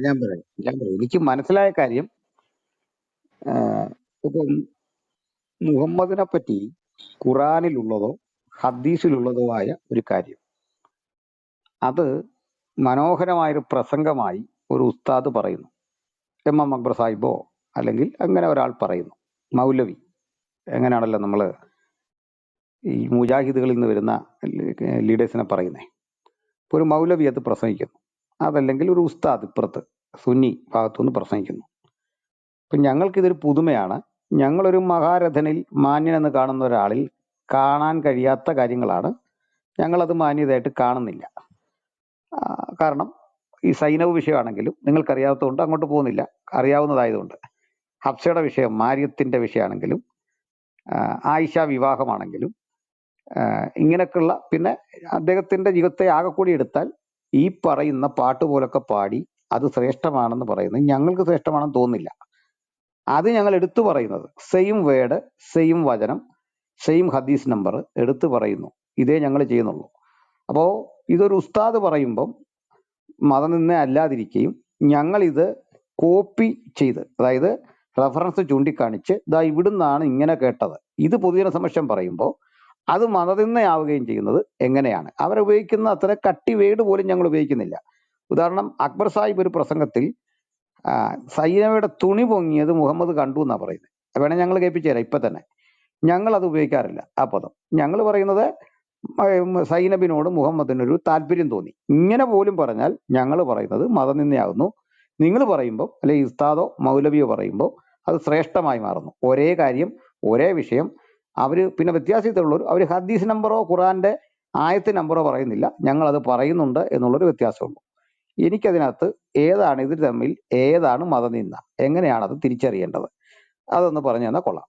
ഞാൻ പറയാം എനിക്ക് മനസ്സിലായ കാര്യം ആ, ഇപ്പം മുഹമ്മദിനെ പറ്റി ഖുറാനിലുള്ളതോ ഹദീസിലുള്ളതോ ആയ ഒരു കാര്യം അത് മനോഹരമായൊരു പ്രസംഗമായി ഒരു ഉസ്താദ് പറയുന്നു. എം അക്ബർ സാഹിബോ അല്ലെങ്കിൽ അങ്ങനെ ഒരാൾ പറയുന്നു. മൗലവി എങ്ങനെയാണല്ലോ നമ്മൾ ഈ മുജാഹിദുകളിൽ നിന്ന് വരുന്ന ലീഡേഴ്സിനെ പറയുന്നത്. ഇപ്പോൾ ഒരു മൗലവി അത് പ്രസംഗിക്കുന്നു, അതല്ലെങ്കിൽ ഒരു ഉസ്താദ് ഇപ്പുറത്ത് സുന്നി ഭാഗത്തുനിന്ന് പ്രസംഗിക്കുന്നു. ഇപ്പം ഞങ്ങൾക്കിതൊരു പുതുമയാണ്. ഞങ്ങളൊരു മഹാരഥനിൽ മാന്യനെന്ന് കാണുന്ന ഒരാളിൽ കാണാൻ കഴിയാത്ത കാര്യങ്ങളാണ്. ഞങ്ങളത് മാന്യതയായിട്ട് കാണുന്നില്ല. ആ, കാരണം ഈ സൈനവ് വിഷയമാണെങ്കിലും നിങ്ങൾക്കറിയാത്തതുകൊണ്ട് അങ്ങോട്ട് പോകുന്നില്ല, അറിയാവുന്നതായതുകൊണ്ട്. ഹഫ്സയുടെ വിഷയം, മാര്യത്തിന്റെ വിഷയമാണെങ്കിലും ആയിഷ വിവാഹമാണെങ്കിലും ഇങ്ങനെയൊക്കെയുള്ള, പിന്നെ അദ്ദേഹത്തിന്റെ ജീവിതത്തെ ആകെ കൂടി എടുത്താൽ ഈ പറയുന്ന പാട്ട് പോലൊക്കെ പാടി അത് ശ്രേഷ്ഠമാണെന്ന് പറയുന്നത് ഞങ്ങൾക്ക് ശ്രേഷ്ഠമാണെന്ന് തോന്നുന്നില്ല. അത് ഞങ്ങൾ എടുത്തു പറയുന്നത് സെയിം വേർഡ്, സെയിം വചനം, സെയിം ഹദീസ് നമ്പർ എടുത്തു പറയുന്നു. ഇതേ ഞങ്ങൾ ചെയ്യുന്നുള്ളൂ. അപ്പോൾ ഇതൊരു ഉസ്താദ് പറയുമ്പം മതനിന്ദ അല്ലാതിരിക്കുകയും ഞങ്ങളിത് കോപ്പി ചെയ്ത്, അതായത് റെഫറൻസ് ചൂണ്ടിക്കാണിച്ച് ദാ ഇവിടുന്നാണ് ഇങ്ങനെ കേട്ടത്, ഇത് പൊതുജന സമക്ഷം പറയുമ്പോൾ അത് മതനിന്ദയാവുകയും ചെയ്യുന്നത് എങ്ങനെയാണ്? അവരുപയോഗിക്കുന്ന അത്ര കട്ടി വേട് പോലും ഞങ്ങൾ ഉപയോഗിക്കുന്നില്ല. ഉദാഹരണം, അക്ബർ സാഹിബ് ഒരു പ്രസംഗത്തിൽ സൈനവയുടെ തുണി പൊങ്ങിയത് മുഹമ്മദ് കണ്ടു എന്നാണ് പറയുന്നത്. വേണേൽ ഞങ്ങൾ കേൾപ്പിച്ചു തരാം ഇപ്പം തന്നെ. ഞങ്ങൾ അത് ഉപയോഗിക്കാറില്ല ആ പദം. ഞങ്ങൾ പറയുന്നത് സൈനബിനോട് മുഹമ്മദിനൊരു താല്പര്യം തോന്നി, ഇങ്ങനെ പോലും പറഞ്ഞാൽ ഞങ്ങൾ പറയുന്നത് മതനിന്ദയാകുന്നു. നിങ്ങൾ പറയുമ്പോൾ, അല്ലെങ്കിൽ ഉസ്താദോ മൗലവിയോ പറയുമ്പോൾ അത് ശ്രേഷ്ഠമായി മാറുന്നു. ഒരേ കാര്യം, ഒരേ വിഷയം. അവർ പിന്നെ വ്യത്യാസത്തിലുള്ളവർ അവർ ഹദീസ് നമ്പറോ ഖുറാന്റെ ആയത്ത് നമ്പറോ പറയുന്നില്ല, ഞങ്ങൾ അത് പറയുന്നുണ്ട് എന്നുള്ളൊരു വ്യത്യാസമുള്ളൂ. എനിക്കതിനകത്ത് ഏതാണ് ഇത് തമ്മിൽ ഏതാണ് മതനിന്ദ, എങ്ങനെയാണ് അത് തിരിച്ചറിയേണ്ടത്, അതൊന്ന് പറഞ്ഞു തന്നാൽ കൊള്ളാം.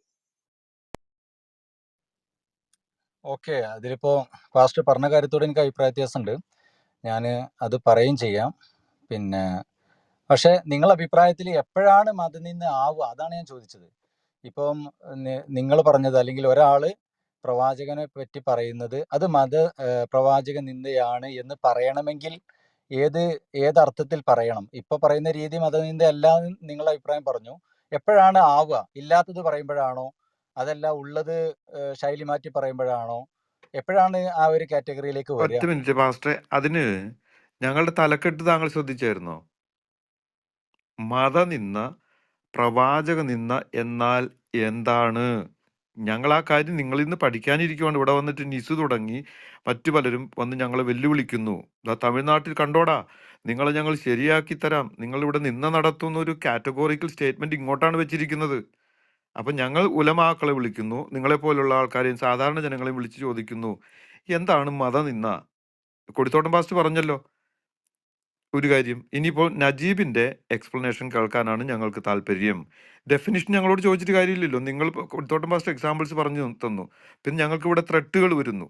ഓക്കെ, അതിലിപ്പോ ഫാസ്റ്റ് പറഞ്ഞ കാര്യത്തോട് എനിക്ക് അഭിപ്രായ വ്യത്യാസമുണ്ട്. ഞാൻ അത് പറയുകയും ചെയ്യാം. പിന്നെ പക്ഷെ നിങ്ങളുടെ അഭിപ്രായത്തിൽ എപ്പോഴാണ് മതനിന്ദ ആവുക, അതാണ് ഞാൻ ചോദിച്ചത്. ഇപ്പം നിങ്ങൾ പറഞ്ഞത്, അല്ലെങ്കിൽ ഒരാള് പ്രവാചകനെ പറ്റി പറയുന്നത് അത് പ്രവാചക നിന്ദയാണ് എന്ന് പറയണമെങ്കിൽ ഏതർത്ഥത്തിൽ പറയണം? ഇപ്പൊ പറയുന്ന രീതി മതനിന്ദ അല്ല എന്ന് നിങ്ങളുടെ അഭിപ്രായം പറഞ്ഞു. എപ്പോഴാണ് ആവുക? ഇല്ലാത്തത് പറയുമ്പോഴാണോ, അതല്ല ഉള്ളത് ശൈലി മാറ്റി പറയുമ്പോഴാണോ? എപ്പോഴാണ് ആ ഒരു കാറ്റഗറിയിലേക്ക് വരിക? ഒറ്റ മിനിറ്റ് പാസ്റ്ററെ, അതിന് ഞങ്ങളുടെ തലക്കെട്ട് താങ്കൾ ശ്രദ്ധിച്ചായിരുന്നോ? മതനിന്ന, പ്രവാചക നിന്ന എന്നാൽ എന്താണ്? ഞങ്ങൾ ആ കാര്യം നിങ്ങളിൽ നിന്ന് പഠിക്കാനിരിക്കുവാണ്. ഇവിടെ വന്നിട്ട് നിസ് തുടങ്ങി മറ്റു പലരും വന്ന് ഞങ്ങളെ വെല്ലുവിളിക്കുന്നു. തമിഴ്നാട്ടിൽ കണ്ടോടാ, നിങ്ങളെ ഞങ്ങൾ ശരിയാക്കി തരാം, നിങ്ങൾ ഇവിടെ നിന്ന് നടത്തുന്ന ഒരു കാറ്റഗോറിക്കൽ സ്റ്റേറ്റ്മെന്റ് ഇങ്ങോട്ടാണ് വെച്ചിരിക്കുന്നത്. അപ്പം ഞങ്ങൾ ഉലമാക്കളെ വിളിക്കുന്നു, നിങ്ങളെപ്പോലുള്ള ആൾക്കാരെയും സാധാരണ ജനങ്ങളെയും വിളിച്ച് ചോദിക്കുന്നു, എന്താണ് മതനിന്ന? കൊടിത്തോട്ടം പാസ്റ്റ് പറഞ്ഞല്ലോ ഒരു കാര്യം. ഇനിയിപ്പോൾ നജീബിന്റെ എക്സ്പ്ലനേഷൻ കേൾക്കാനാണ് ഞങ്ങൾക്ക് താല്പര്യം. ഡെഫിനിഷൻ ഞങ്ങളോട് ചോദിച്ചിട്ട് കാര്യമില്ലല്ലോ. നിങ്ങൾ കൊടിത്തോട്ടം പാസ്റ്റ് എക്സാമ്പിൾസ് പറഞ്ഞു തന്നു. പിന്നെ ഞങ്ങൾക്ക് ഇവിടെ ത്രെട്ടുകൾ വരുന്നു,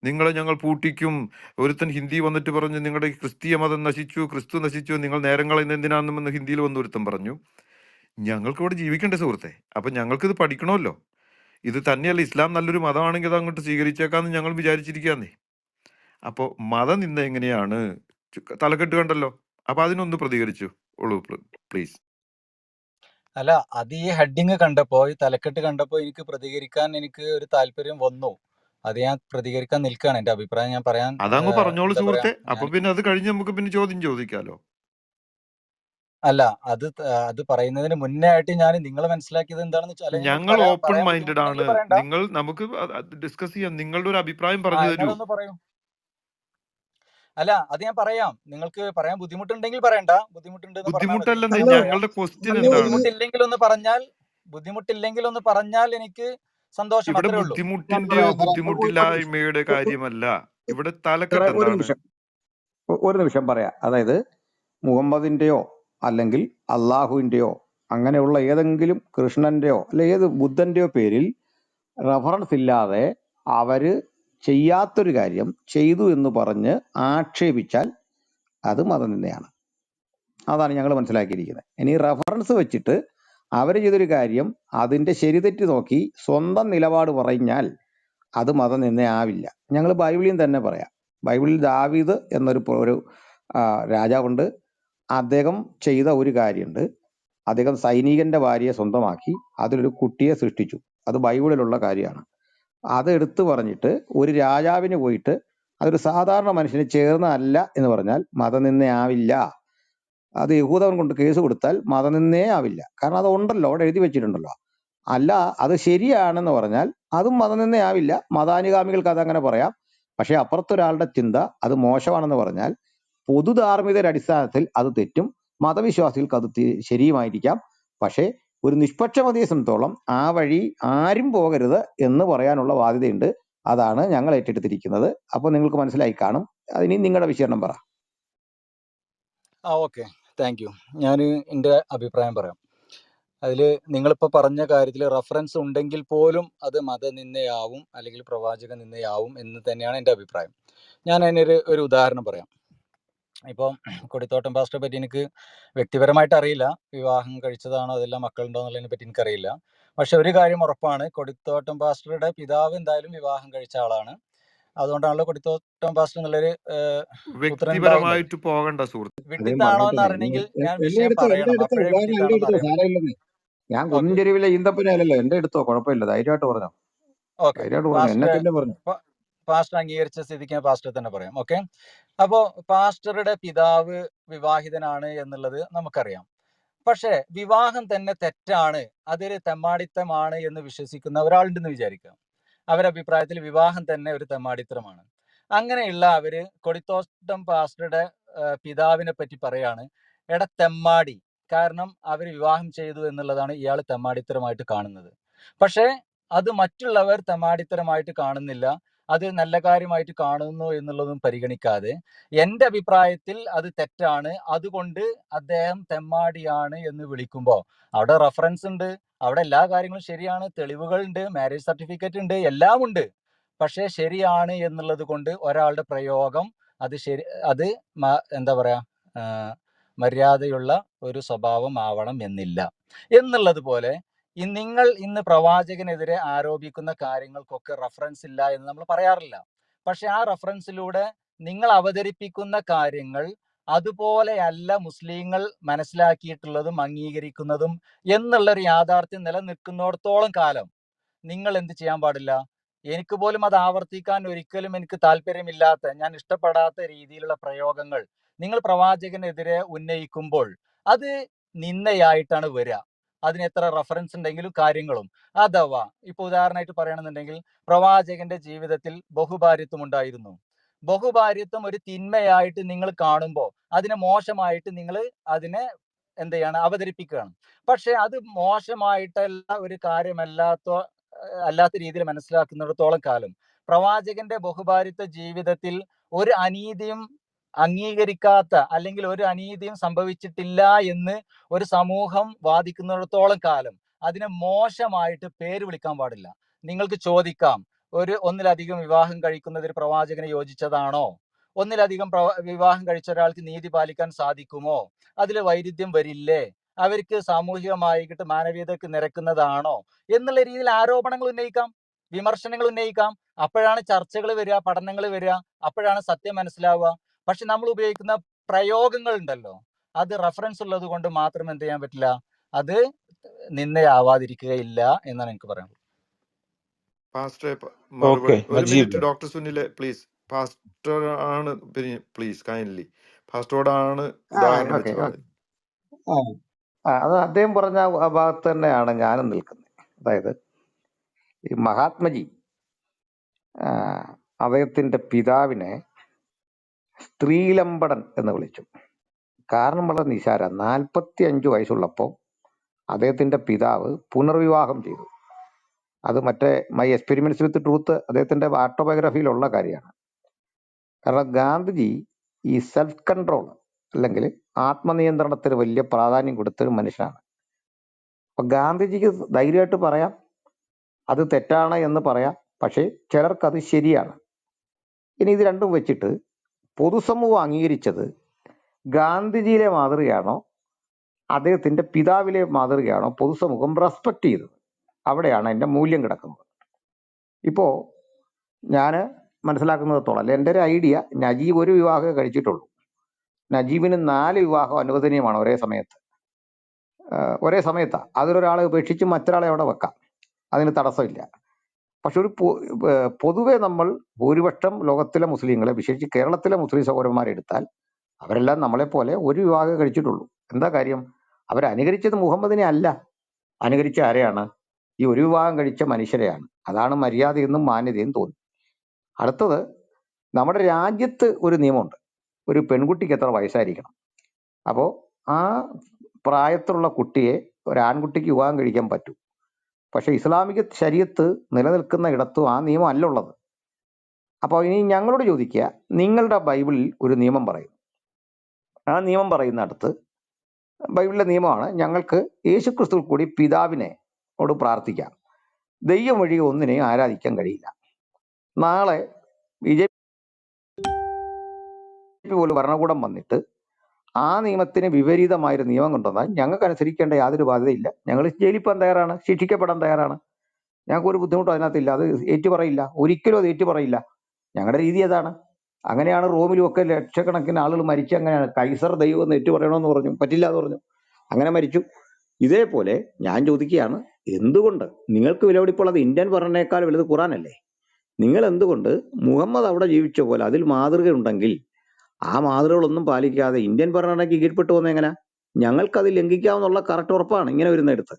നിങ്ങളെ ഞങ്ങൾ പൂട്ടിക്കും. ഒരുത്തൻ ഹിന്ദി വന്നിട്ട് പറഞ്ഞു നിങ്ങളുടെ ക്രിസ്തീയ മതം നശിച്ചു, ക്രിസ്തു നശിച്ചു, നിങ്ങൾ നേരം കളയുന്ന എന്തിനാണെന്ന് ഹിന്ദിയിൽ വന്ന് ഒരുത്തൻ പറഞ്ഞു. ഞങ്ങൾക്ക് ഇവിടെ ജീവിക്കണ്ടേ സുഹൃത്തെ? അപ്പം ഞങ്ങൾക്കിത് പഠിക്കണമല്ലോ. ഇത് തന്നെയല്ല, ഇസ്ലാം നല്ലൊരു മതമാണെങ്കിൽ അത് അങ്ങോട്ട് സ്വീകരിച്ചേക്കാന്ന് ഞങ്ങൾ വിചാരിച്ചിരിക്കാന്നേ. അപ്പോൾ മതം നിന്ന എങ്ങനെയാണ്? തലക്കെട്ട് കണ്ടല്ലോ, അപ്പൊ അതിനൊന്ന് പ്രതികരിച്ചു ഉള്ളൂ പ്ലീസ്. അല്ല, അത് ഈ ഹെഡിങ് കണ്ടപ്പോ, ഈ തലക്കെട്ട് കണ്ടപ്പോ എനിക്ക് പ്രതികരിക്കാൻ ഒരു താല്പര്യം വന്നു. അത് ഞാൻ പ്രതികരിക്കാൻ നിൽക്കുകയാണ്. എന്റെ അഭിപ്രായം ഞാൻ പറയാൻ അതങ്ങ് പറഞ്ഞോളൂ എന്താ പറയാ, സുഹൃത്തെ. അപ്പൊ പിന്നെ അത് കഴിഞ്ഞ് നമുക്ക് പിന്നെ ചോദ്യം ചോദിക്കാലോ. അല്ല, അത് പറയുന്നതിന് മുന്നേ ആയിട്ട് ഞാൻ നിങ്ങൾ മനസ്സിലാക്കിയത് എന്താണെന്ന് വെച്ചാൽ, നിങ്ങൾക്ക് ഞങ്ങൾ ഓപ്പൺ പറയാൻ മൈൻഡഡ് ആണ്. ബുദ്ധിമുട്ടുണ്ടെങ്കിൽ പറയണ്ട. നിങ്ങൾ നമുക്ക് ഡിസ്കസ് ചെയ്യാം. നിങ്ങളുടെ ഒരു അഭിപ്രായം പറഞ്ഞു തരൂ. എന്നാലൊന്ന് പറയൂ. അല്ല, അത് ഞാൻ പറയാം. നിങ്ങൾക്ക് പറയാൻ ബുദ്ധിമുട്ടുണ്ടെങ്കിൽ പറയണ്ട. ബുദ്ധിമുട്ടുണ്ടെന്ന് പറഞ്ഞാൽ മതി. ബുദ്ധിമുട്ടല്ലെന്നേ, ഞാൻ പറയാം. ഞങ്ങളുടെ ക്വസ്റ്റ്യൻ എന്താണ്? ബുദ്ധിമുട്ടില്ലെങ്കിൽ ഒന്ന് പറഞ്ഞാൽ എനിക്ക് സന്തോഷം, ഇവിടെ അത്രേ ഉള്ളൂ. ഞാൻ ബുദ്ധിമുട്ടിന്റെയോ പറയാം. ബുദ്ധിമുട്ടില്ലായ്മയുടെ കാര്യമല്ല. ഇവിടെ തലക്കെട്ട് ഒരു എന്താണ്? നിമിഷം ഒരു നിമിഷം പറയാം. അതായത് മുഹമ്മദിന്റെയോ അല്ലെങ്കിൽ അള്ളാഹുവിന്റെയോ അങ്ങനെയുള്ള ഏതെങ്കിലും കൃഷ്ണന്റെയോ അല്ലെ ഏത് ബുദ്ധന്റെയോ പേരിൽ റഫറൻസ് ഇല്ലാതെ അവര് ചെയ്യാത്തൊരു കാര്യം ചെയ്തു എന്ന് പറഞ്ഞ് ആക്ഷേപിച്ചാൽ അത് മതനിന്ദയാണ്. അതാണ് ഞങ്ങൾ മനസ്സിലാക്കിയിരിക്കുന്നത്. ഇനി റഫറൻസ് വെച്ചിട്ട് അവർ ചെയ്തൊരു കാര്യം അതിന്റെ ശരിതെറ്റ് നോക്കി സ്വന്തം നിലപാട് പറഞ്ഞാൽ അത് മതനിന്ദയാവില്ല. ഞങ്ങൾ ബൈബിളിൽ തന്നെ പറയാം. ബൈബിളിൽ ദാവീദ് എന്നൊരു രാജാവുണ്ട്. അദ്ദേഹം ചെയ്ത ഒരു കാര്യമുണ്ട്. അദ്ദേഹം സൈനികന്റെ ഭാര്യയെ സ്വന്തമാക്കി അതിലൊരു കുട്ടിയെ സൃഷ്ടിച്ചു. അത് ബൈബിളിലുള്ള കാര്യമാണ്. അത് എടുത്തു പറഞ്ഞിട്ട് ഒരു രാജാവിന് പോയിട്ട് അതൊരു സാധാരണ മനുഷ്യന് ചേർന്നതല്ല എന്ന് പറഞ്ഞാൽ മതനിന്ദയാവില്ല. അത് യഹൂദവൻ കൊണ്ട് കേസ് കൊടുത്താൽ മതനിന്ദയേ ആവില്ല. കാരണം അത് ഉണ്ടല്ലോ, അവിടെ എഴുതി വെച്ചിട്ടുണ്ടല്ലോ. അല്ല, അത് ശരിയാണെന്ന് പറഞ്ഞാൽ അതും മതനിന്ദയാവില്ല. മതാനുഗാമികൾക്ക് അതങ്ങനെ പറയാം. പക്ഷെ അപ്പുറത്തൊരാളുടെ ചിന്ത അത് മോശമാണെന്ന് പറഞ്ഞാൽ പൊതു ധാർമ്മികതയുടെ അടിസ്ഥാനത്തിൽ അത് തെറ്റും, മതവിശ്വാസികൾക്ക് അത് ശരിയുമായിരിക്കാം. പക്ഷേ ഒരു നിഷ്പക്ഷമതയെ സംബന്ധിച്ചോളം ആ വഴി ആരും പോകരുത് എന്ന് പറയാനുള്ള ബാധ്യതയുണ്ട്. അതാണ് ഞങ്ങൾ ഏറ്റെടുത്തിരിക്കുന്നത്. അപ്പോൾ നിങ്ങൾക്ക് മനസ്സിലായി കാണും. അതിനി നിങ്ങളുടെ വിശകലനം പറ. Okay, thank you. ഞാൻ എൻ്റെ അഭിപ്രായം പറയാം. അതിൽ നിങ്ങളിപ്പോൾ പറഞ്ഞ കാര്യത്തിൽ റെഫറൻസ് ഉണ്ടെങ്കിൽ പോലും അത് മതനിന്ദയാവും അല്ലെങ്കിൽ പ്രവാചക നിന്ദയാവും എന്ന് തന്നെയാണ് എൻ്റെ അഭിപ്രായം. ഞാൻ അതിനൊരു ഉദാഹരണം പറയാം. ഇപ്പോൾ കൊടിത്തോട്ടം പാസ്റ്ററെ പറ്റി എനിക്ക് വ്യക്തിപരമായിട്ട് അറിയില്ല. വിവാഹം കഴിച്ചതാണോ അതെല്ലാം മക്കളുണ്ടോ എന്നുള്ളതിനെ പറ്റി എനിക്കറിയില്ല. പക്ഷെ ഒരു കാര്യം ഉറപ്പാണ്, കൊടിത്തോട്ടം പാസ്റ്ററുടെ പിതാവ് എന്തായാലും വിവാഹം കഴിച്ച ആളാണ്. അതുകൊണ്ടാണല്ലോ കൊടിത്തോട്ടം പാസ്റ്റർ എന്നുള്ളൊരു പുത്രൻ ഉണ്ടാവുന്നത്. വ്യക്തിപരമായിട്ട് പോകണ്ട സുഹൃത്ത്. അദ്ദേഹം വിഡിത്താണോ എന്ന് പറഞ്ഞിട്ടില്ല. അറിയണമെങ്കിൽ ഞാൻ എന്നെ വിഷയം എടുത്തോ, എന്റെ പറയണം, എടുത്തോ, അപ്പോഴേ ഉദാഹരണം എന്റെ വിഡിത്താണോ എന്ന് എടുത്തോ, അറിയുള്ളൂ. സാരമില്ലെന്നേ. ഞാൻ ഓക്കെ കുന്നിൻ ചെരുവിലെ ഈന്തപ്പനയല്ലല്ലോ. എന്റെ എടുത്തോ, കുഴപ്പമില്ല. ധൈര്യമായിട്ട് പറഞ്ഞോ, ഓക്കെ ധൈര്യമായിട്ട് പറഞ്ഞു. എന്നെ പാസ്റ്റർ തന്നെ പറഞ്ഞു. പാസ്റ്റർ അംഗീകരിച്ച സ്ഥിതിക്ക് പാസ്റ്റർ തന്നെ പറയാം. ഓക്കെ, അപ്പോൾ പാസ്റ്ററുടെ പിതാവ് വിവാഹിതനാണ് എന്നുള്ളത് നമുക്കറിയാം. പക്ഷേ വിവാഹം തന്നെ തെറ്റാണ്, അതൊരു തെമ്മാടിത്തമാണ് എന്ന് വിശ്വസിക്കുന്ന ഒരാളുണ്ടെന്ന് വിചാരിക്കാം. അവരുടെ അഭിപ്രായത്തിൽ വിവാഹം തന്നെ ഒരു തെമ്മാടിത്തരമാണ്. അങ്ങനെയുള്ള അവര് കൊടിത്തോട്ടം പാസ്റ്ററുടെ പിതാവിനെ പറ്റി പറയാണ്, എടാ തെമ്മാടി. കാരണം അവർ വിവാഹം ചെയ്തു എന്നുള്ളതാണ് ഇയാൾ തെമ്മാടിത്തരമായിട്ട് കാണുന്നത്. പക്ഷേ അത് മറ്റുള്ളവർ തെമ്മാടിത്തരമായിട്ട് കാണുന്നില്ല, അത് നല്ല കാര്യമായിട്ട് കാണുന്നു എന്നുള്ളതും പരിഗണിക്കാതെ എൻ്റെ അഭിപ്രായത്തിൽ അത് തെറ്റാണ്, അതുകൊണ്ട് അദ്ദേഹം തെമ്മാടിയാണ് എന്ന് വിളിക്കുമ്പോൾ അവിടെ റെഫറൻസ് ഉണ്ട്, അവിടെ എല്ലാ കാര്യങ്ങളും ശരിയാണ്, തെളിവുകളുണ്ട്, മാരേജ് സർട്ടിഫിക്കറ്റ് ഉണ്ട്, എല്ലാം ഉണ്ട്. പക്ഷേ ശരിയാണ് എന്നുള്ളത് കൊണ്ട് ഒരാളുടെ പ്രയോഗം അത് അത് എന്താ പറയാ, മര്യാദയുള്ള ഒരു സ്വഭാവം ആവണം എന്നില്ല. എന്നുള്ളത് പോലെ നിങ്ങൾ ഇന്ന് പ്രവാചകനെതിരെ ആരോപിക്കുന്ന കാര്യങ്ങൾക്കൊക്കെ റെഫറൻസ് ഇല്ല എന്ന് നമ്മൾ പറയാറില്ല. പക്ഷെ ആ റെഫറൻസിലൂടെ നിങ്ങൾ അവതരിപ്പിക്കുന്ന കാര്യങ്ങൾ അതുപോലെയല്ല മുസ്ലിങ്ങൾ മനസ്സിലാക്കിയിട്ടുള്ളതും അംഗീകരിക്കുന്നതും എന്നുള്ളൊരു യാഥാർത്ഥ്യം നിലനിൽക്കുന്നിടത്തോളം കാലം നിങ്ങൾ എന്ത് ചെയ്യാൻ പാടില്ല? എനിക്ക് പോലും അത് ആവർത്തിക്കാൻ ഒരിക്കലും എനിക്ക് താല്പര്യമില്ലാത്ത, ഞാൻ ഇഷ്ടപ്പെടാത്ത രീതിയിലുള്ള പ്രയോഗങ്ങൾ നിങ്ങൾ പ്രവാചകനെതിരെ ഉന്നയിക്കുമ്പോൾ അത് നിന്ദയായിട്ടാണ് വരിക. അതിന് എത്ര റെഫറൻസ് ഉണ്ടെങ്കിലും കാര്യങ്ങളും. അഥവാ ഇപ്പൊ ഉദാഹരണമായിട്ട് പറയണമെന്നുണ്ടെങ്കിൽ പ്രവാചകന്റെ ജീവിതത്തിൽ ബഹുഭാര്യത്വം ഉണ്ടായിരുന്നു. ബഹുഭാര്യത്വം ഒരു തിന്മയായിട്ട് നിങ്ങൾ കാണുമ്പോൾ അതിനെ മോശമായിട്ട് നിങ്ങൾ അതിനെ എന്ത് ചെയ്യാണ്, അവതരിപ്പിക്കുകയാണ്. പക്ഷെ അത് മോശമായിട്ടല്ല, ഒരു അല്ലാത്ത രീതിയിൽ മനസ്സിലാക്കുന്നിടത്തോളം കാലം പ്രവാചകന്റെ ബഹുഭാര്യത്വ ജീവിതത്തിൽ ഒരു അനീതിയും അംഗീകരിക്കാത്ത അല്ലെങ്കിൽ ഒരു അനീതിയും സംഭവിച്ചിട്ടില്ല എന്ന് ഒരു സമൂഹം വാദിക്കുന്നിടത്തോളം കാലം അതിനെ മോശമായിട്ട് പേര് വിളിക്കാൻ പാടില്ല. നിങ്ങൾക്ക് ചോദിക്കാം, ഒന്നിലധികം വിവാഹം കഴിക്കുന്നത് ഒരു പ്രവാചകന് യോജിച്ചതാണോ? ഒന്നിലധികം വിവാഹം കഴിച്ച ഒരാൾക്ക് നീതി പാലിക്കാൻ സാധിക്കുമോ? അതിൽ വൈരുദ്ധ്യം വരില്ലേ? അവർക്ക് സാമൂഹികമായിട്ട് മാനവീയതയ്ക്ക് നിരക്കുന്നതാണോ എന്നുള്ള രീതിയിൽ ആരോപണങ്ങൾ ഉന്നയിക്കാം, വിമർശനങ്ങൾ ഉന്നയിക്കാം. അപ്പോഴാണ് ചർച്ചകൾ വരിക, പഠനങ്ങൾ വരിക, അപ്പോഴാണ് സത്യം മനസ്സിലാവുക. പക്ഷെ നമ്മൾ ഉപയോഗിക്കുന്ന പ്രയോഗങ്ങൾ ഉണ്ടല്ലോ, അത് റെഫറൻസ് ഉള്ളത് കൊണ്ട് മാത്രം എന്ത് ചെയ്യാൻ പറ്റില്ല, അത് നിന്ദയാവാതിരിക്കുകയില്ല എന്നാണ് എനിക്ക് പറയാനുള്ളത്. പാസ്റ്ററെ മറുപടി ഓക്കെ, ഒരു നജീബ്. മിനിറ്റ്. ഡോക്ടർ സുനിലെ പ്ലീസ്. പാസ്റ്റർ ആണ്, പ്ലീസ് കൈൻഡ്ലി പാസ്റ്ററോടാണ് ഉദാഹരണം ഓക്കെ വെച്ച് ഓക്കെ. പറഞ്ഞത്. അത് അദ്ദേഹം പറഞ്ഞ ആ ഭാഗത്ത് തന്നെയാണ് ഞാനും നിൽക്കുന്നത്. അതായത് ഈ മഹാത്മജി അദ്ദേഹത്തിന്റെ പിതാവിനെ സ്ത്രീലമ്പടൻ എന്ന് വിളിച്ചു. കാരണം വളരെ നിസാര. 45 വയസ്സുള്ളപ്പോൾ അദ്ദേഹത്തിന്റെ പിതാവ് പുനർവിവാഹം ചെയ്തു. അത് മറ്റേ മൈ എക്സ്പെരിമെന്റ്സ് വിത്ത് ട്രൂത്ത് അദ്ദേഹത്തിന്റെ ഓട്ടോബയോഗ്രഫിയിലുള്ള കാര്യമാണ്. കാരണം ഗാന്ധിജി ഈ സെൽഫ് കൺട്രോൾ അല്ലെങ്കിൽ ആത്മനിയന്ത്രണത്തിന് വലിയ പ്രാധാന്യം കൊടുത്തൊരു മനുഷ്യനാണ്. അപ്പൊ ഗാന്ധിജിക്ക് ധൈര്യമായിട്ട് പറയാം അത് തെറ്റാണ് എന്ന് പറയാം, പക്ഷേ ചിലർക്ക് അത് ശരിയാണ്. ഇനി ഇത് രണ്ടും വെച്ചിട്ട് പൊതുസമൂഹം അംഗീകരിച്ചത് ഗാന്ധിജിയിലെ മാതൃകയാണോ അദ്ദേഹത്തിന്റെ പിതാവിലെ മാതൃകയാണോ പൊതുസമൂഹം റെസ്പെക്ട് ചെയ്തത്? അവിടെയാണ് എൻ്റെ മൂല്യം കിടക്കുന്നത്. ഇപ്പോ ഞാൻ മനസ്സിലാക്കുന്നിടത്തോളം അല്ലെ എൻ്റെ ഒരു ഐഡിയ, നജീബ് ഒരു വിവാഹമേ കഴിച്ചിട്ടുള്ളൂ. നജീബിന് 4 വിവാഹം അനുവദനീയമാണ് ഒരേ സമയത്ത്. ഒരേ സമയത്താണ്. അതിലൊരാളെ ഉപേക്ഷിച്ച് മറ്റൊരാളെ അവിടെ വെക്കാം, അതിന് തടസ്സമില്ല. പക്ഷെ ഒരു പൊതുവെ നമ്മൾ ഭൂരിപക്ഷം ലോകത്തിലെ മുസ്ലിങ്ങളെ, വിശേഷിച്ച് കേരളത്തിലെ മുസ്ലിം സഹോദരന്മാരെ എടുത്താൽ അവരെല്ലാം നമ്മളെപ്പോലെ ഒരു വിവാഹം കഴിച്ചിട്ടുള്ളൂ. എന്താ കാര്യം? അവരനുകരിച്ചത് മുഹമ്മദിനെ അല്ല, അനുകരിച്ച ആരെയാണ്? ഈ ഒരു വിവാഹം കഴിച്ച മനുഷ്യരെയാണ്. അതാണ് മര്യാദയെന്നും മാന്യതയും തോന്നി. അടുത്തത്, നമ്മുടെ രാജ്യത്ത് ഒരു നിയമമുണ്ട്, ഒരു പെൺകുട്ടിക്ക് എത്ര വയസ്സായിരിക്കണം. അപ്പോൾ ആ പ്രായത്തിലുള്ള കുട്ടിയെ ഒരു ആൺകുട്ടിക്ക് വിവാഹം കഴിക്കാൻ പറ്റും. പക്ഷെ ഇസ്ലാമിക ശരീഅത്ത് നിലനിൽക്കുന്ന ഇടത്തും ആ നിയമം അല്ല ഉള്ളത്. അപ്പോൾ ഇനി ഞങ്ങളോട് ചോദിക്കുക, നിങ്ങളുടെ ബൈബിളിൽ ഒരു നിയമം പറയും. ആ നിയമം പറയുന്നിടത്ത് ബൈബിളിലെ നിയമമാണ്, ഞങ്ങൾക്ക് യേശുക്രിസ്തുവിൽ കൂടി പിതാവിനോട് പ്രാർത്ഥിക്കാം, ദൈവം വഴി ഒന്നിനെയും ആരാധിക്കാൻ കഴിയില്ല. നാളെ BJP പോലും ഭരണകൂടം വന്നിട്ട് ആ നിയമത്തിന് വിപരീതമായൊരു നിയമം കൊണ്ടുവന്നാൽ ഞങ്ങൾക്ക് അനുസരിക്കേണ്ട യാതൊരു ബാധ്യതയില്ല. ഞങ്ങൾ ജയിലിൽ പോകാൻ തയ്യാറാണ്, ശിക്ഷിക്കപ്പെടാൻ തയ്യാറാണ്. ഞങ്ങൾക്ക് ഒരു ബുദ്ധിമുട്ടും അതിനകത്തില്ല. അത് ഏറ്റുപറയില്ല, ഒരിക്കലും അത് ഏറ്റുപറയില്ല. ഞങ്ങളുടെ രീതി അതാണ്. അങ്ങനെയാണ് റോമിലും ഒക്കെ ലക്ഷക്കണക്കിന് ആളുകൾ മരിച്ച. അങ്ങനെയാണ്. കൈസർ ദൈവം എന്ന് ഏറ്റുപറയണമെന്ന് പറഞ്ഞു, പറ്റില്ല എന്ന് പറഞ്ഞു, അങ്ങനെ മരിച്ചു. ഇതേപോലെ ഞാൻ ചോദിക്കുകയാണ്, എന്തുകൊണ്ട് നിങ്ങൾക്ക് വിലപിടിപ്പുള്ളത് ഇന്ത്യൻ ഭരണനേക്കാൾ വലുത് ഖുറാനല്ലേ? നിങ്ങൾ എന്തുകൊണ്ട് മുഹമ്മദ് അവിടെ ജീവിച്ച പോലെ അതിൽ മാതൃകയുണ്ടെങ്കിൽ ആ മാതൃകകളൊന്നും പാലിക്കാതെ ഇന്ത്യൻ ഭരണഘടനയ്ക്ക് കീഴ്പ്പെട്ടു പോകുന്നത് എങ്ങനെ? ഞങ്ങൾക്കത് ലംഘിക്കാമെന്നുള്ള കറക്റ്റ് ഉറപ്പാണ് ഇങ്ങനെ വരുന്നിടത്ത്.